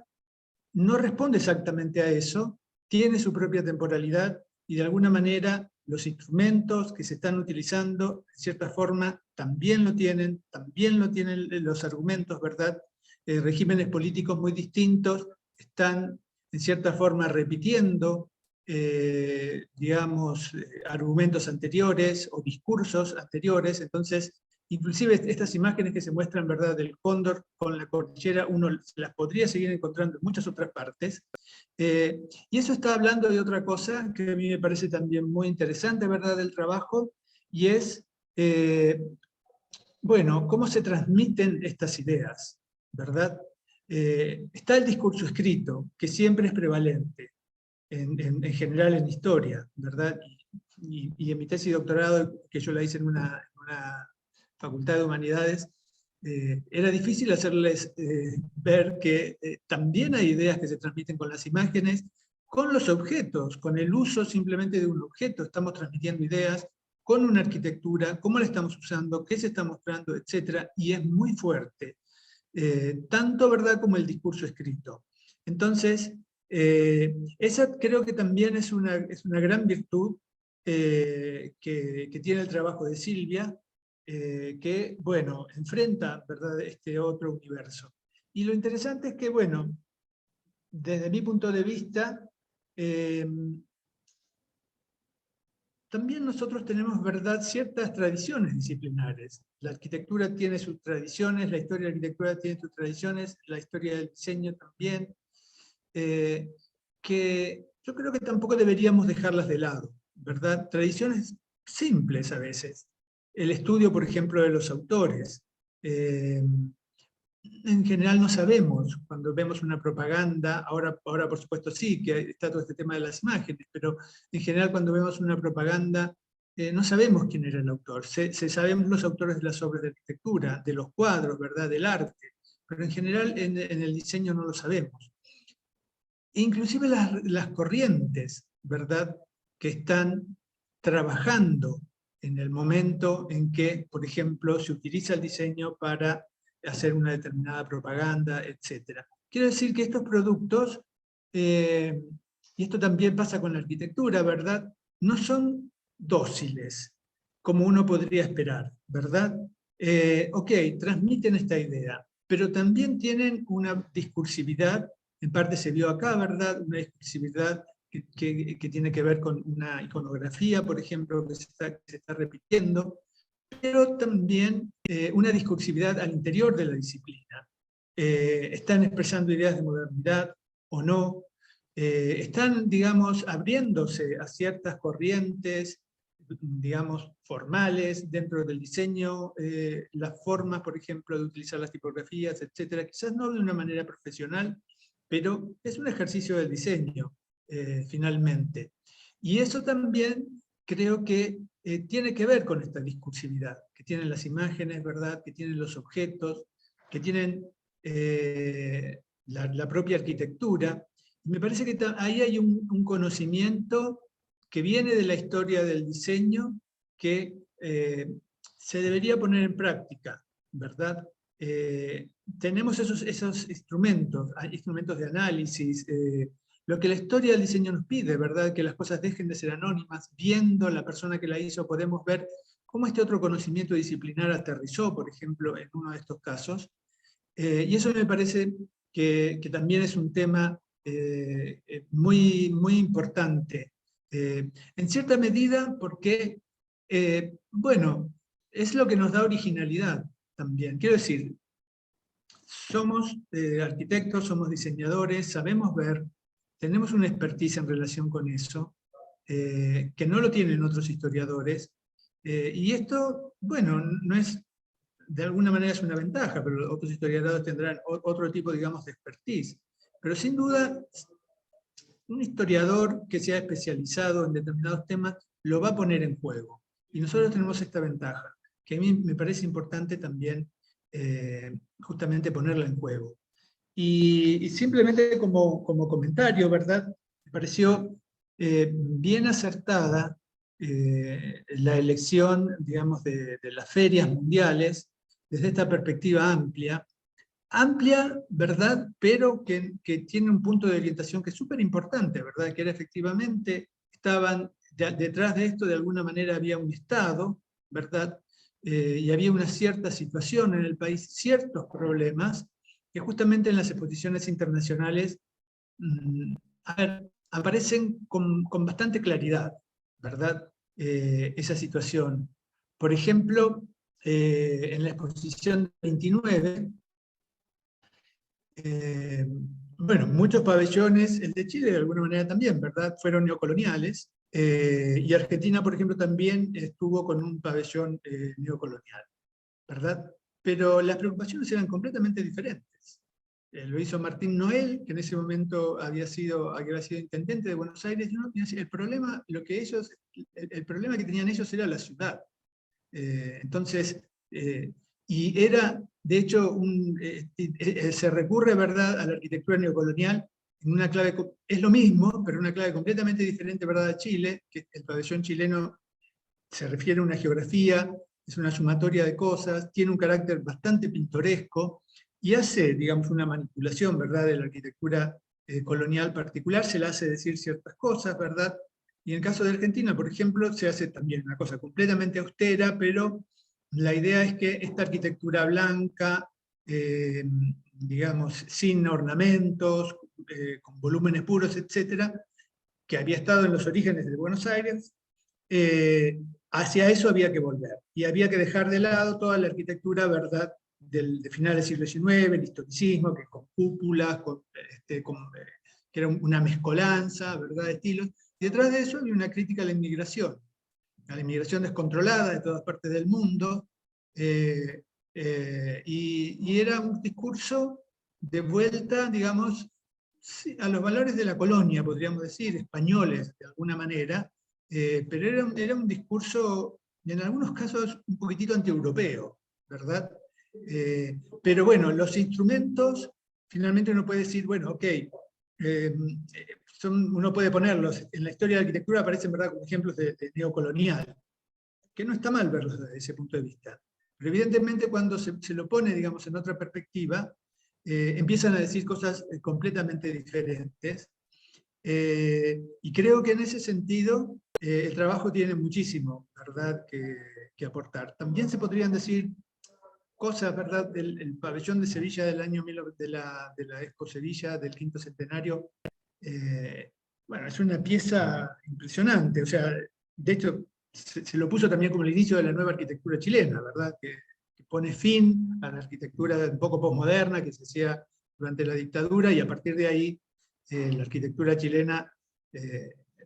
Speaker 3: no responde exactamente a eso, tiene su propia temporalidad y de alguna manera los instrumentos que se están utilizando, en cierta forma, también lo tienen los argumentos, ¿verdad? Regímenes políticos muy distintos están, en cierta forma, repitiendo, digamos, argumentos anteriores o discursos anteriores. Entonces, inclusive estas imágenes que se muestran, ¿verdad?, del cóndor con la cordillera, uno las podría seguir encontrando en muchas otras partes. Y eso está hablando de otra cosa que a mí me parece también muy interesante, ¿verdad?, del trabajo, y es, bueno, cómo se transmiten estas ideas, ¿verdad? Está el discurso escrito, que siempre es prevalente, en general en historia, ¿verdad? Y en mi tesis de doctorado, que yo la hice en una facultad de humanidades, era difícil hacerles ver que también hay ideas que se transmiten con las imágenes, con los objetos, con el uso simplemente de un objeto, estamos transmitiendo ideas, con una arquitectura, cómo la estamos usando, qué se está mostrando, etc. Y es muy fuerte, tanto verdad como el discurso escrito. Entonces, esa creo que también es una gran virtud que tiene el trabajo de Silvia, que, bueno, enfrenta, ¿verdad?, este otro universo. Y lo interesante es que, bueno, desde mi punto de vista, también nosotros tenemos, ¿verdad?, ciertas tradiciones disciplinares. La arquitectura tiene sus tradiciones, la historia de la arquitectura tiene sus tradiciones, la historia del diseño también, que yo creo que tampoco deberíamos dejarlas de lado, ¿verdad? Tradiciones simples a veces. El estudio, por ejemplo, de los autores. En general no sabemos, cuando vemos una propaganda, ahora por supuesto sí, que está todo este tema de las imágenes, pero en general cuando vemos una propaganda no sabemos quién era el autor. Sabemos los autores de las obras de arquitectura, de los cuadros, ¿verdad?, del arte, pero en general en el diseño no lo sabemos. Inclusive las corrientes, ¿verdad?, que están trabajando en el momento en que, por ejemplo, se utiliza el diseño para hacer una determinada propaganda, etc. Quiero decir que estos productos, y esto también pasa con la arquitectura, ¿verdad?, no son dóciles, como uno podría esperar, ¿verdad? Ok, transmiten esta idea, pero también tienen una discursividad, en parte se vio acá, ¿verdad?, una discursividad que tiene que ver con una iconografía, por ejemplo, que se está repitiendo, pero también una discursividad al interior de la disciplina. Están expresando ideas de modernidad o no, están, digamos, abriéndose a ciertas corrientes digamos, formales dentro del diseño, las formas, por ejemplo, de utilizar las tipografías, etcétera, quizás no de una manera profesional, pero es un ejercicio del diseño, finalmente. Y eso también creo que tiene que ver con esta discursividad, que tienen las imágenes, ¿verdad?, que tienen los objetos, que tienen la propia arquitectura. Y me parece que ahí hay un conocimiento que viene de la historia del diseño que se debería poner en práctica, ¿verdad? Tenemos esos instrumentos, hay instrumentos de análisis, lo que la historia del diseño nos pide, ¿verdad? Que las cosas dejen de ser anónimas, viendo a la persona que la hizo podemos ver cómo este otro conocimiento disciplinar aterrizó, por ejemplo, en uno de estos casos. Y eso me parece que también es un tema muy, muy importante. En cierta medida porque, bueno, es lo que nos da originalidad también. Quiero decir, somos arquitectos, somos diseñadores, sabemos ver, tenemos una expertise en relación con eso, que no lo tienen otros historiadores, y esto, bueno, no es, de alguna manera es una ventaja, pero otros historiadores tendrán otro tipo, digamos, de expertise. Pero sin duda, un historiador que se ha especializado en determinados temas lo va a poner en juego. Y nosotros tenemos esta ventaja, que a mí me parece importante también justamente ponerla en juego. Y simplemente como comentario, ¿verdad? Me pareció bien acertada la elección, digamos, de las ferias mundiales desde esta perspectiva amplia, ¿verdad? Pero que tiene un punto de orientación que es súper importante, ¿verdad? Que era efectivamente, estaban detrás de esto de alguna manera había un Estado, ¿verdad? Y había una cierta situación en el país, ciertos problemas, que justamente en las exposiciones internacionales aparecen con bastante claridad, ¿verdad? Esa situación. Por ejemplo, en la exposición 29, bueno, muchos pabellones, el de Chile de alguna manera también, ¿verdad? Fueron neocoloniales, y Argentina, por ejemplo, también estuvo con un pabellón neocolonial, ¿verdad? Pero las preocupaciones eran completamente diferentes. Lo hizo Martín Noel, que en ese momento había sido intendente de Buenos Aires, ¿no? Y el problema, el problema que tenían ellos era la ciudad. Entonces, y era, de hecho, se recurre, ¿verdad?, a la arquitectura neocolonial en una clave, es lo mismo, pero una clave completamente diferente, ¿verdad?, a Chile, que el pabellón chileno se refiere a una geografía, es una sumatoria de cosas, tiene un carácter bastante pintoresco, y hace, digamos, una manipulación, ¿verdad?, de la arquitectura colonial particular, se la hace decir ciertas cosas, ¿verdad? Y en el caso de Argentina, por ejemplo, se hace también una cosa completamente austera, pero la idea es que esta arquitectura blanca, digamos, sin ornamentos, con volúmenes puros, etcétera, que había estado en los orígenes de Buenos Aires, hacia eso había que volver. Y había que dejar de lado toda la arquitectura, ¿verdad?, de finales del siglo XIX, el historicismo, que con cúpulas, que era una mezcolanza, ¿verdad?, de estilos. Y detrás de eso había una crítica a la inmigración descontrolada de todas partes del mundo, y era un discurso de vuelta, digamos, a los valores de la colonia, podríamos decir, españoles de alguna manera, pero era un discurso, en algunos casos, un poquitito antieuropeo, ¿verdad? Pero bueno, los instrumentos, finalmente uno puede decir, bueno, ok, uno puede ponerlos, en la historia de la arquitectura aparecen, ¿verdad?, como ejemplos de neocolonial, que no está mal verlos desde ese punto de vista. Pero evidentemente cuando se lo pone, digamos, en otra perspectiva, empiezan a decir cosas completamente diferentes. Y creo que en ese sentido el trabajo tiene muchísimo, ¿verdad?, que aportar. También se podrían decir cosas, ¿verdad?, del pabellón de Sevilla del año de la Expo Sevilla del quinto centenario. Bueno, es una pieza impresionante, o sea, de hecho se lo puso también como el inicio de la nueva arquitectura chilena, ¿verdad?, que pone fin a la arquitectura un poco posmoderna que se hacía durante la dictadura, y a partir de ahí la arquitectura chilena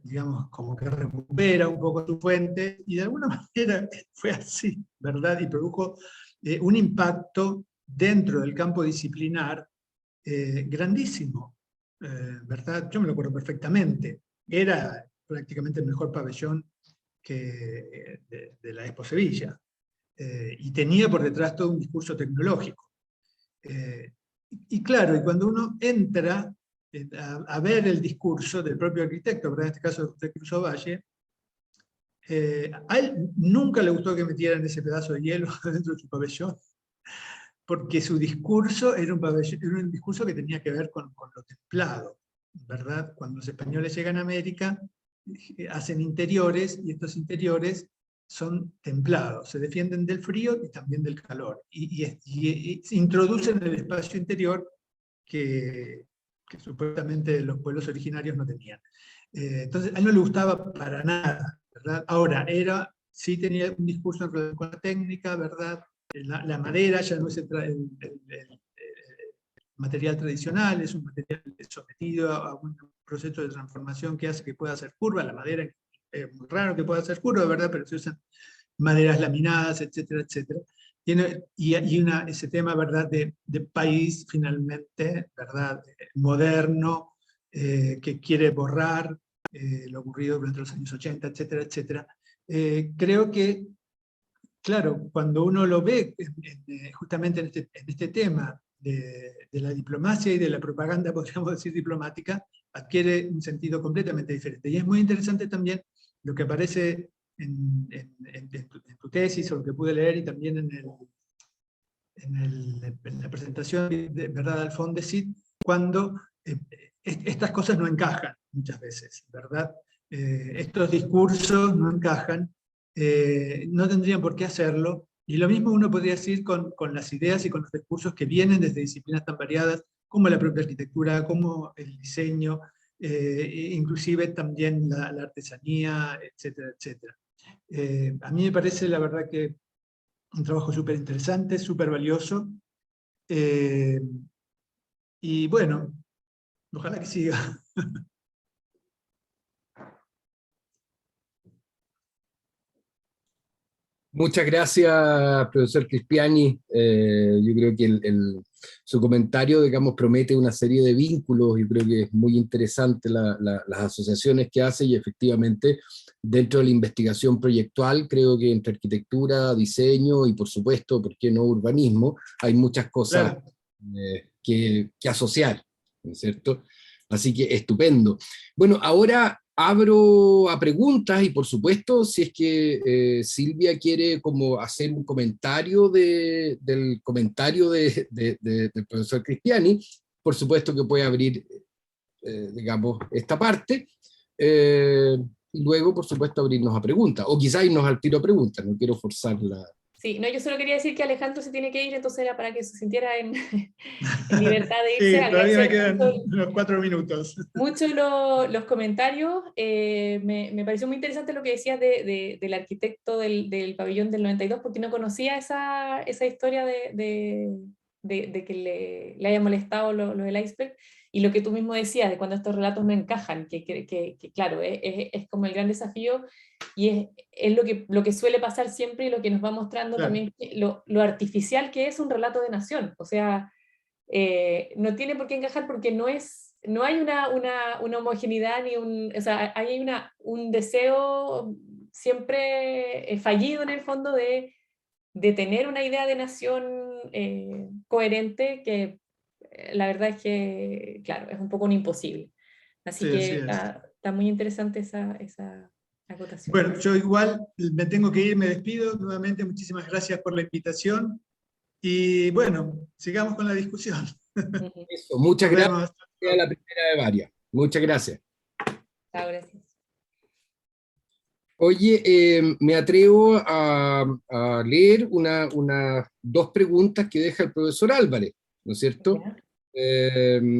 Speaker 3: digamos, como que recupera un poco su fuente, y de alguna manera fue así, ¿verdad? Y produjo un impacto dentro del campo disciplinar grandísimo, ¿verdad? Yo me lo acuerdo perfectamente. Era prácticamente el mejor pabellón de la Expo Sevilla, y tenía por detrás todo un discurso tecnológico. Y claro, y cuando uno entra a ver el discurso del propio arquitecto, ¿verdad? En este caso José Cruz Ovalle, a él nunca le gustó que metieran ese pedazo de hielo dentro de su pabellón, porque su discurso era un discurso que tenía que ver con lo templado, ¿verdad? Cuando los españoles llegan a América, hacen interiores, y estos interiores son templados, se defienden del frío y también del calor, y introducen el espacio interior que supuestamente los pueblos originarios no tenían. Entonces, a él no le gustaba para nada, ¿verdad? Ahora, sí tenía un discurso en relación con la técnica, ¿verdad? La madera ya no es el material tradicional, es un material sometido a un proceso de transformación que hace que pueda hacer curva. La madera es muy raro que pueda hacer curva, ¿verdad? Pero se usan maderas laminadas, etcétera, etcétera. Y ese tema, ¿verdad?, de país finalmente, ¿verdad?, moderno, que quiere borrar lo ocurrido durante los años 80, etcétera, etcétera. Creo que, claro, cuando uno lo ve justamente en este tema de la diplomacia y de la propaganda, podríamos decir diplomática, adquiere un sentido completamente diferente. Y es muy interesante también lo que aparece en tu tesis, o lo que pude leer, y también en la presentación de ¿verdad?, al Fondesit, cuando estas cosas no encajan muchas veces, ¿verdad? Estos discursos no encajan, no tendrían por qué hacerlo, y lo mismo uno podría decir con las ideas y con los discursos que vienen desde disciplinas tan variadas como la propia arquitectura, como el diseño, inclusive también la artesanía, etcétera, etcétera. A mí me parece, la verdad, que un trabajo súper interesante, súper valioso, y bueno, ojalá que siga.
Speaker 2: Muchas gracias, profesor Crispiani. Yo creo que su comentario, digamos, promete una serie de vínculos. Yo creo que es muy interesante las asociaciones que hace, y efectivamente dentro de la investigación proyectual, creo que entre arquitectura, diseño y por supuesto, ¿por qué no urbanismo?, hay muchas cosas
Speaker 3: Claro.
Speaker 2: que asociar, ¿no es cierto? Así que estupendo. Bueno, ahora abro a preguntas, y por supuesto, si es que Silvia quiere como hacer un comentario del comentario del profesor Crispiani, por supuesto que puede abrir, digamos, esta parte, y luego, por supuesto, abrirnos a preguntas, o quizá irnos al tiro a preguntas, no quiero forzar la...
Speaker 1: Sí, no, yo solo quería decir que Alejandro se tiene que ir, entonces era para que se sintiera en, en libertad de irse.
Speaker 3: Sí, todavía me
Speaker 1: Agradecer
Speaker 3: quedan
Speaker 1: mucho,
Speaker 3: unos 4 minutos.
Speaker 1: mucho los comentarios. Me pareció muy interesante lo que decías del arquitecto del pabellón del 92, porque no conocía esa historia de que le haya molestado lo del iceberg, y lo que tú mismo decías, de cuando estos relatos no encajan, que claro, es como el gran desafío, y es lo que suele pasar siempre, y lo que nos va mostrando
Speaker 3: Claro.
Speaker 1: también lo artificial que es un relato de nación. O sea, no tiene por qué encajar, porque no hay una homogeneidad, o sea, hay un deseo siempre fallido en el fondo de tener una idea de nación coherente, que la verdad es que, claro, es un poco un imposible. Así
Speaker 3: Sí, así
Speaker 1: que
Speaker 3: es.
Speaker 1: está muy interesante esa acotación.
Speaker 3: Bueno, yo igual me tengo que ir, me despido. Nuevamente, muchísimas gracias por la invitación. Y bueno, sigamos con la discusión.
Speaker 1: Ujú.
Speaker 2: Eso, muchas
Speaker 3: Nos
Speaker 2: gracias,
Speaker 3: vemos.
Speaker 2: a la primera de varias. Muchas gracias.
Speaker 1: Chao, gracias.
Speaker 2: Oye, me atrevo a leer dos preguntas que deja el profesor Álvarez, ¿no es cierto?
Speaker 1: ¿Ya?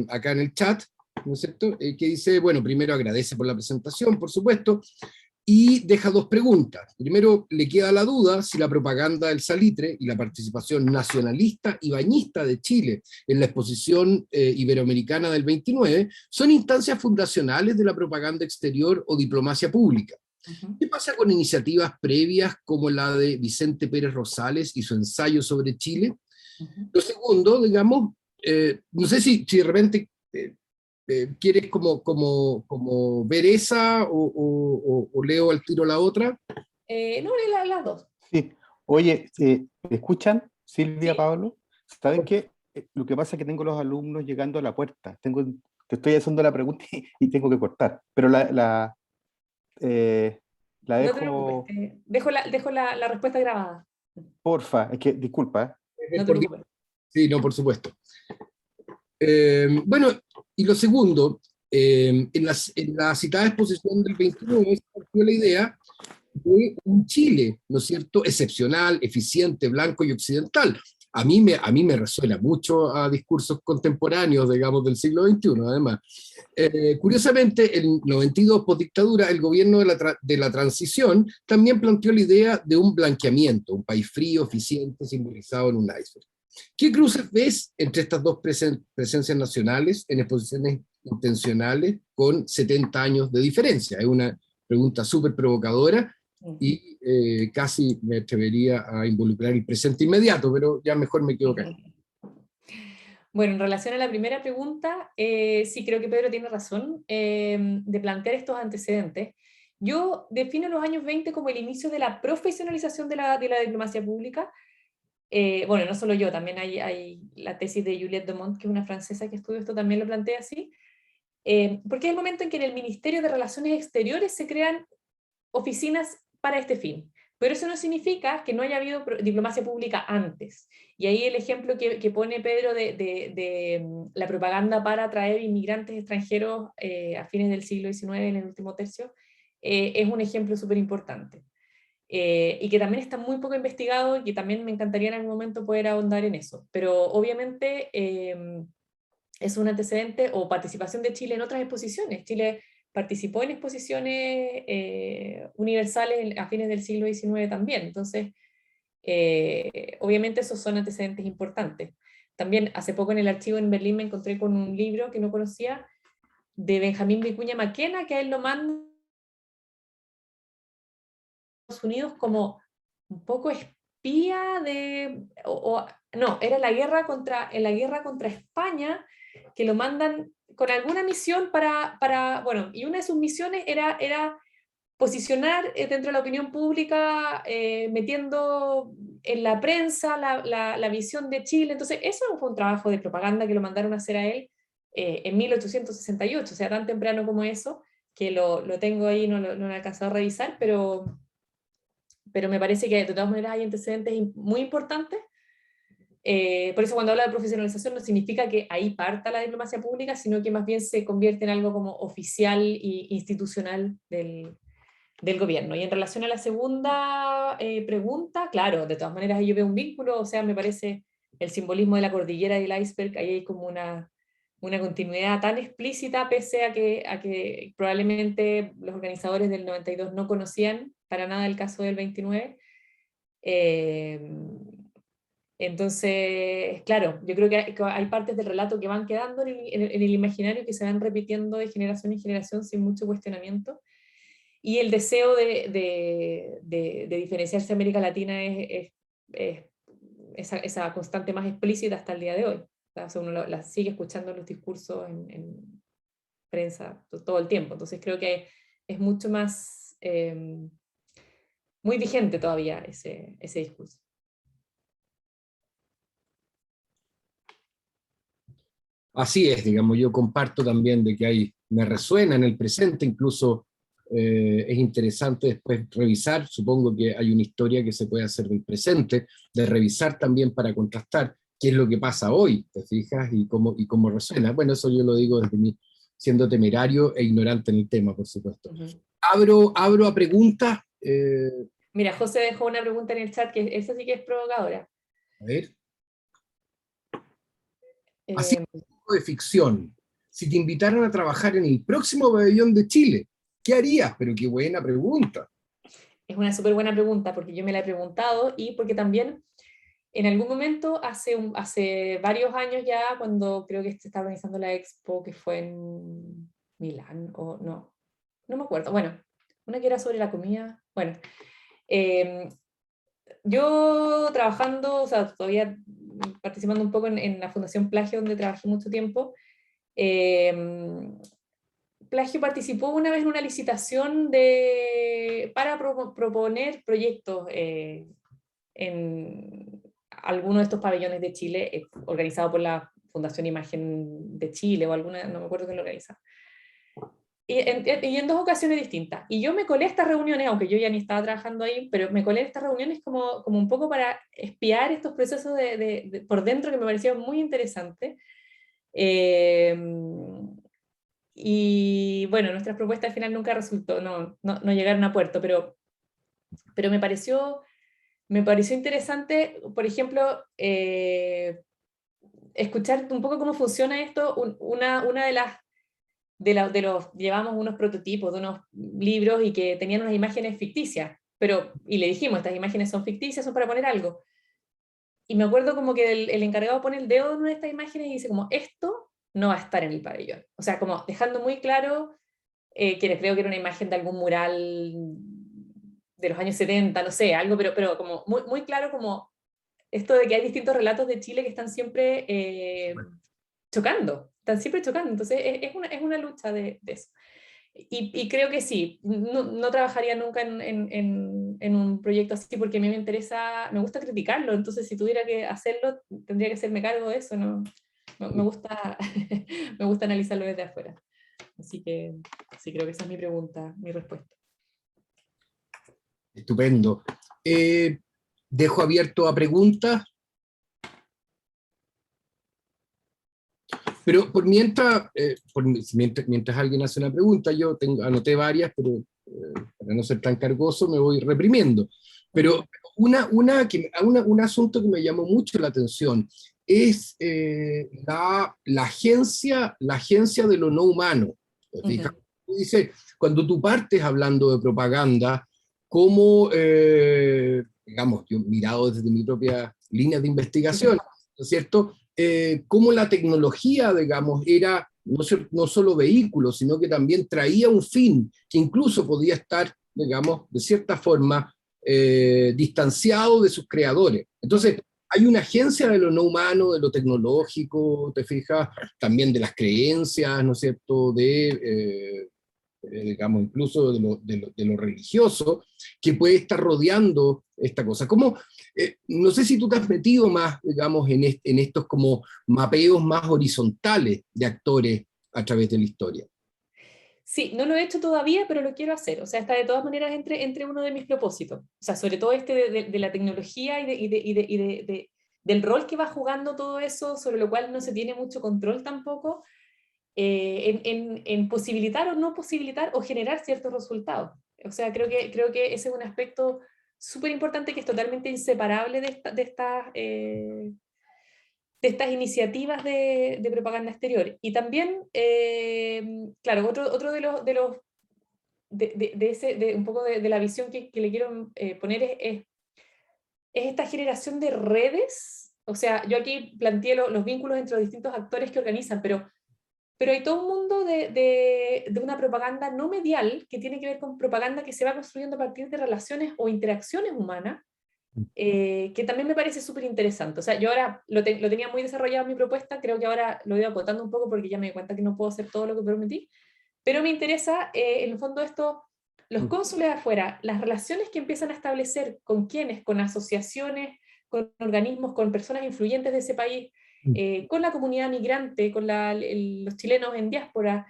Speaker 2: Acá en el chat, ¿no es cierto? Que dice, bueno, primero agradece por la presentación, por supuesto, y deja dos preguntas. Primero, le queda la duda si la propaganda del salitre y la participación nacionalista y bañista de Chile en la exposición iberoamericana del 29 son instancias fundacionales de la propaganda exterior o diplomacia pública. ¿Qué pasa con iniciativas previas como la de Vicente Pérez Rosales y su ensayo sobre Chile? Lo segundo, digamos, no sé si de repente quieres como ver esa o leo al tiro la otra.
Speaker 1: No, las dos.
Speaker 4: Sí. Oye, ¿me escuchan, Silvia,
Speaker 1: Sí.
Speaker 4: Pablo? ¿Saben qué? Lo que pasa es que tengo los alumnos llegando a la puerta. Te estoy haciendo la pregunta y tengo que cortar. Pero la
Speaker 1: No te preocupes,
Speaker 4: dejo,
Speaker 1: dejo la respuesta grabada.
Speaker 4: porfa. Es que, disculpa,
Speaker 1: No te preocupes.
Speaker 2: Sí, no, por supuesto. Bueno, y lo segundo, en la citada exposición del 29 se partió la idea de un Chile, ¿no es cierto?, excepcional, eficiente, blanco y occidental. A mí me resuena mucho a discursos contemporáneos, digamos, del siglo XXI, además. Curiosamente, en 92, postdictadura, el gobierno de la transición también planteó la idea de un blanqueamiento, un país frío, eficiente, simbolizado en un iceberg. ¿Qué cruces ves entre estas dos presencias nacionales en exposiciones intencionales con 70 años de diferencia? Es una pregunta súper provocadora y casi me atrevería a involucrar el presente inmediato, pero ya mejor me quedo acá.
Speaker 1: Bueno, en relación a la primera pregunta, sí creo que Pedro tiene razón de plantear estos antecedentes. Yo defino los años 20 como el inicio de la profesionalización de la diplomacia pública. Bueno, no solo yo, también hay la tesis de Juliette Dumont, que es una francesa que estudia esto, también lo plantea así, porque es el momento en que en el Ministerio de Relaciones Exteriores se crean oficinas para este fin. Pero eso no significa que no haya habido diplomacia pública antes. Y ahí el ejemplo que pone Pedro de la propaganda para atraer inmigrantes extranjeros a fines del siglo XIX, en el último tercio, es un ejemplo súper importante. Y que también está muy poco investigado y que también me encantaría en algún momento poder ahondar en eso. Pero obviamente es un antecedente o participación de Chile en otras exposiciones. Chile participó en exposiciones universales a fines del siglo XIX también. Entonces, obviamente esos son antecedentes importantes. También hace poco en el archivo en Berlín me encontré con un libro que no conocía de Benjamín Vicuña Maquena, que a él lo manda Estados Unidos como un poco espía de, no, era en la guerra contra España, que lo mandan con alguna misión bueno, y una de sus misiones era posicionar dentro de la opinión pública, metiendo en la prensa la visión de Chile. Entonces, eso fue un trabajo de propaganda que lo mandaron a hacer a él en 1868, o sea, tan temprano como eso, que lo tengo ahí, no lo he alcanzado a revisar, pero me parece que de todas maneras hay antecedentes muy importantes. Por eso cuando habla de profesionalización no significa que ahí parta la diplomacia pública, sino que más bien se convierte en algo como oficial e institucional del gobierno. Y en relación a la segunda pregunta, claro, de todas maneras ahí yo veo un vínculo, o sea, me parece el simbolismo de la cordillera y del iceberg, ahí hay como una continuidad tan explícita, pese a que probablemente los organizadores del 92 no conocían para nada el caso del 29. Entonces, claro, yo creo que hay partes del relato que van quedando en el imaginario, que se van repitiendo de generación en generación sin mucho cuestionamiento. Y el deseo de diferenciarse de América Latina es esa constante más explícita hasta el día de hoy. O sea, uno la sigue escuchando en los discursos en prensa todo el tiempo. Entonces creo que es mucho más, muy vigente todavía ese discurso.
Speaker 2: Así es, digamos, yo comparto también de que me resuena en el presente, incluso es interesante después revisar, supongo que hay una historia que se puede hacer del presente, de revisar también para contrastar qué es lo que pasa hoy, ¿te fijas? Y cómo resuena. Bueno, eso yo lo digo desde mí, siendo temerario e ignorante en el tema, por supuesto. Abro a preguntas.
Speaker 1: Mira, José dejó una pregunta en el chat, que esa sí que es provocadora.
Speaker 2: A ver. Así de ficción. Si te invitaran a trabajar en el próximo pabellón de Chile, ¿Qué harías? Pero qué buena pregunta.
Speaker 1: Es una súper buena pregunta, porque yo me la he preguntado y porque también en algún momento, hace varios años ya, cuando creo que se estaba organizando la expo, que fue en Milán, o no me acuerdo, bueno, una que era sobre la comida, bueno, eh, yo trabajando, o sea, todavía participando un poco en la Fundación Plagio, donde trabajé mucho tiempo, Plagio participó una vez en una licitación para proponer proyectos en alguno de estos pabellones de Chile, organizado por la Fundación Imagen de Chile o alguna, no me acuerdo quién lo organiza. Y en dos ocasiones distintas. Y yo me colé a estas reuniones, aunque yo ya ni estaba trabajando ahí, pero me colé a estas reuniones como un poco para espiar estos procesos por dentro que me parecían muy interesantes. Y bueno, nuestras propuestas al final nunca resultó, no llegaron a puerto, pero me pareció interesante, por ejemplo, escuchar un poco cómo funciona esto. Una llevamos unos prototipos de unos libros y que tenían unas imágenes ficticias, y le dijimos, estas imágenes son ficticias, son para poner algo. Y me acuerdo como que el encargado pone el dedo en una de estas imágenes y dice como, esto no va a estar en el pabellón. O sea, como dejando muy claro que creo que era una imagen de algún mural de los años 70, no sé, algo, pero como muy, muy claro como esto de que hay distintos relatos de Chile que están siempre chocando, están siempre chocando. Entonces es una lucha de eso. Y creo que sí, no trabajaría nunca en un proyecto así porque a mí me gusta criticarlo, entonces si tuviera que hacerlo, tendría que hacerme cargo de eso, ¿no? Me gusta, me gusta analizarlo desde afuera. Así que sí, creo que esa es mi pregunta, mi respuesta.
Speaker 2: Estupendo. Dejo abierto a preguntas. Pero mientras alguien hace una pregunta, anoté varias, pero para no ser tan cargoso me voy reprimiendo. Pero un asunto que me llamó mucho la atención es la agencia de lo no humano. Fíjate, dice, cuando tú partes hablando de propaganda, como, digamos, yo mirado desde mi propia línea de investigación, ¿no es cierto? Cómo la tecnología, digamos, era no solo vehículo, sino que también traía un fin que incluso podía estar, digamos, de cierta forma, distanciado de sus creadores. Entonces, hay una agencia de lo no humano, de lo tecnológico, te fijas, también de las creencias, ¿no es cierto?, digamos, incluso de lo religioso, que puede estar rodeando esta cosa. ¿Cómo, no sé si tú te has metido más, digamos, en estos como mapeos más horizontales de actores a través de la historia?
Speaker 1: Sí, no lo he hecho todavía, pero lo quiero hacer. O sea, está de todas maneras entre uno de mis propósitos. O sea, sobre todo de la tecnología del rol que va jugando todo eso, sobre lo cual no se tiene mucho control tampoco, en posibilitar o no posibilitar o generar ciertos resultados. O sea, creo que ese es un aspecto súper importante que es totalmente inseparable de estas iniciativas de propaganda exterior. Y también, claro, otro de un poco de la visión que le quiero poner es esta generación de redes. O sea, yo aquí planteé los vínculos entre los distintos actores que organizan, pero hay todo un mundo de una propaganda no medial que tiene que ver con propaganda que se va construyendo a partir de relaciones o interacciones humanas, que también me parece súper interesante. O sea, yo ahora lo tenía muy desarrollado en mi propuesta, creo que ahora lo voy acotando un poco porque ya me di cuenta que no puedo hacer todo lo que prometí, pero me interesa, en el fondo, los cónsules afuera, las relaciones que empiezan a establecer con quienes, con asociaciones, con organismos, con personas influyentes de ese país, con la comunidad migrante, con los chilenos en diáspora,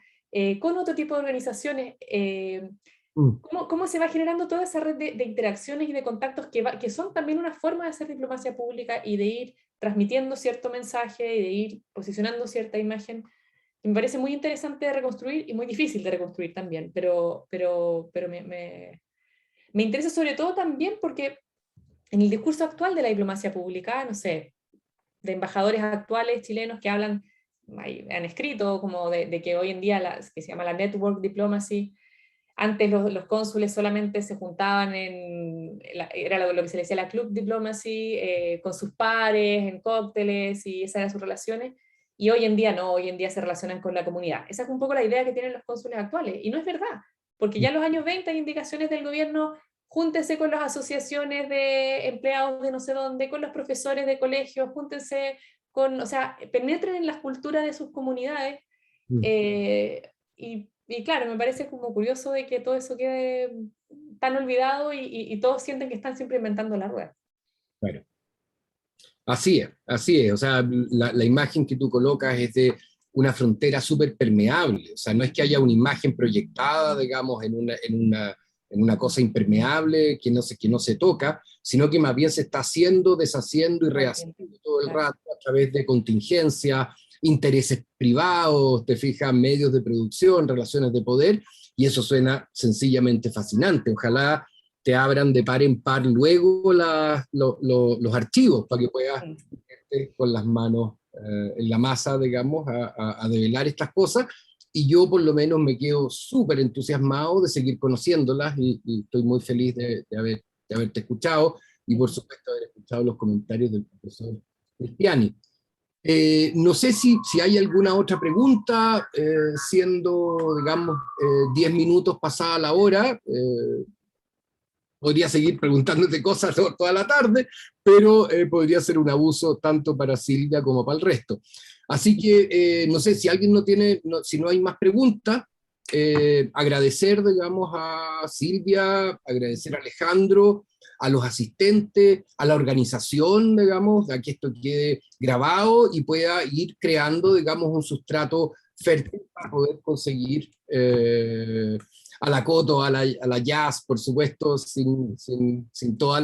Speaker 1: con otro tipo de organizaciones. ¿Cómo se va generando toda esa red de interacciones y de contactos que son también una forma de hacer diplomacia pública y de ir transmitiendo cierto mensaje y de ir posicionando cierta imagen? Me parece muy interesante de reconstruir y muy difícil de reconstruir también, pero me interesa sobre todo también porque en el discurso actual de la diplomacia pública, no sé, de embajadores actuales chilenos que han escrito como de que hoy en día que se llama la network diplomacy, Antes los cónsules solamente se juntaban era lo que se le decía la club diplomacy, con sus pares, en cócteles, y esas eran sus relaciones. Y hoy en día no, hoy en día se relacionan con la comunidad. Esa es un poco la idea que tienen los cónsules actuales, y no es verdad, porque ya en los años 20 hay indicaciones del gobierno: júntense con las asociaciones de empleados de no sé dónde, con los profesores de colegios, júntense o sea, penetren en las culturas de sus comunidades. Y claro, me parece como curioso de que todo eso quede tan olvidado y todos sienten que están siempre inventando la rueda.
Speaker 2: Claro. Así es. O sea, la imagen que tú colocas es de una frontera súper permeable. O sea, no es que haya una imagen proyectada, digamos, en una cosa impermeable que no se toca, sino que más bien se está haciendo, deshaciendo y rehaciendo todo el rato a través de contingencias, intereses privados, te fijas, medios de producción, relaciones de poder, y eso suena sencillamente fascinante. Ojalá te abran de par en par luego los archivos para que puedas con las manos en la masa, digamos, a develar estas cosas. Y yo por lo menos me quedo súper entusiasmado de seguir conociéndolas y estoy muy feliz de haberte escuchado y por supuesto haber escuchado los comentarios del profesor Cristiani. No sé si hay alguna otra pregunta, siendo, digamos, 10 minutos pasada la hora. Podría seguir preguntándote cosas toda la tarde, pero podría ser un abuso tanto para Silvia como para el resto. Así que no sé si alguien si no hay más preguntas, agradecer, digamos, a Silvia, agradecer a Alejandro, a los asistentes, a la organización, digamos, a que esto quede grabado y pueda ir creando, digamos, un sustrato fértil para poder conseguir a la Coto, a la Jazz, por supuesto, sin todos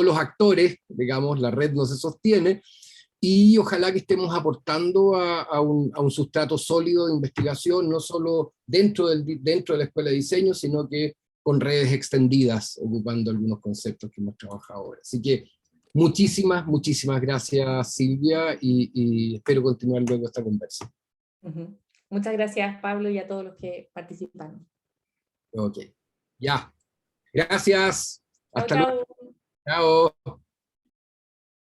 Speaker 2: los actores, digamos, la red no se sostiene, y ojalá que estemos aportando a un sustrato sólido de investigación, no solo dentro de la Escuela de Diseño, sino que con redes extendidas, ocupando algunos conceptos que hemos trabajado ahora. Así que muchísimas gracias, Silvia, y espero continuar luego esta conversa.
Speaker 1: Muchas gracias, Pablo, y a todos los que participaron.
Speaker 2: Ok, ya. Gracias.
Speaker 1: Chao,
Speaker 2: Hasta luego.
Speaker 1: chao.
Speaker 2: Chao.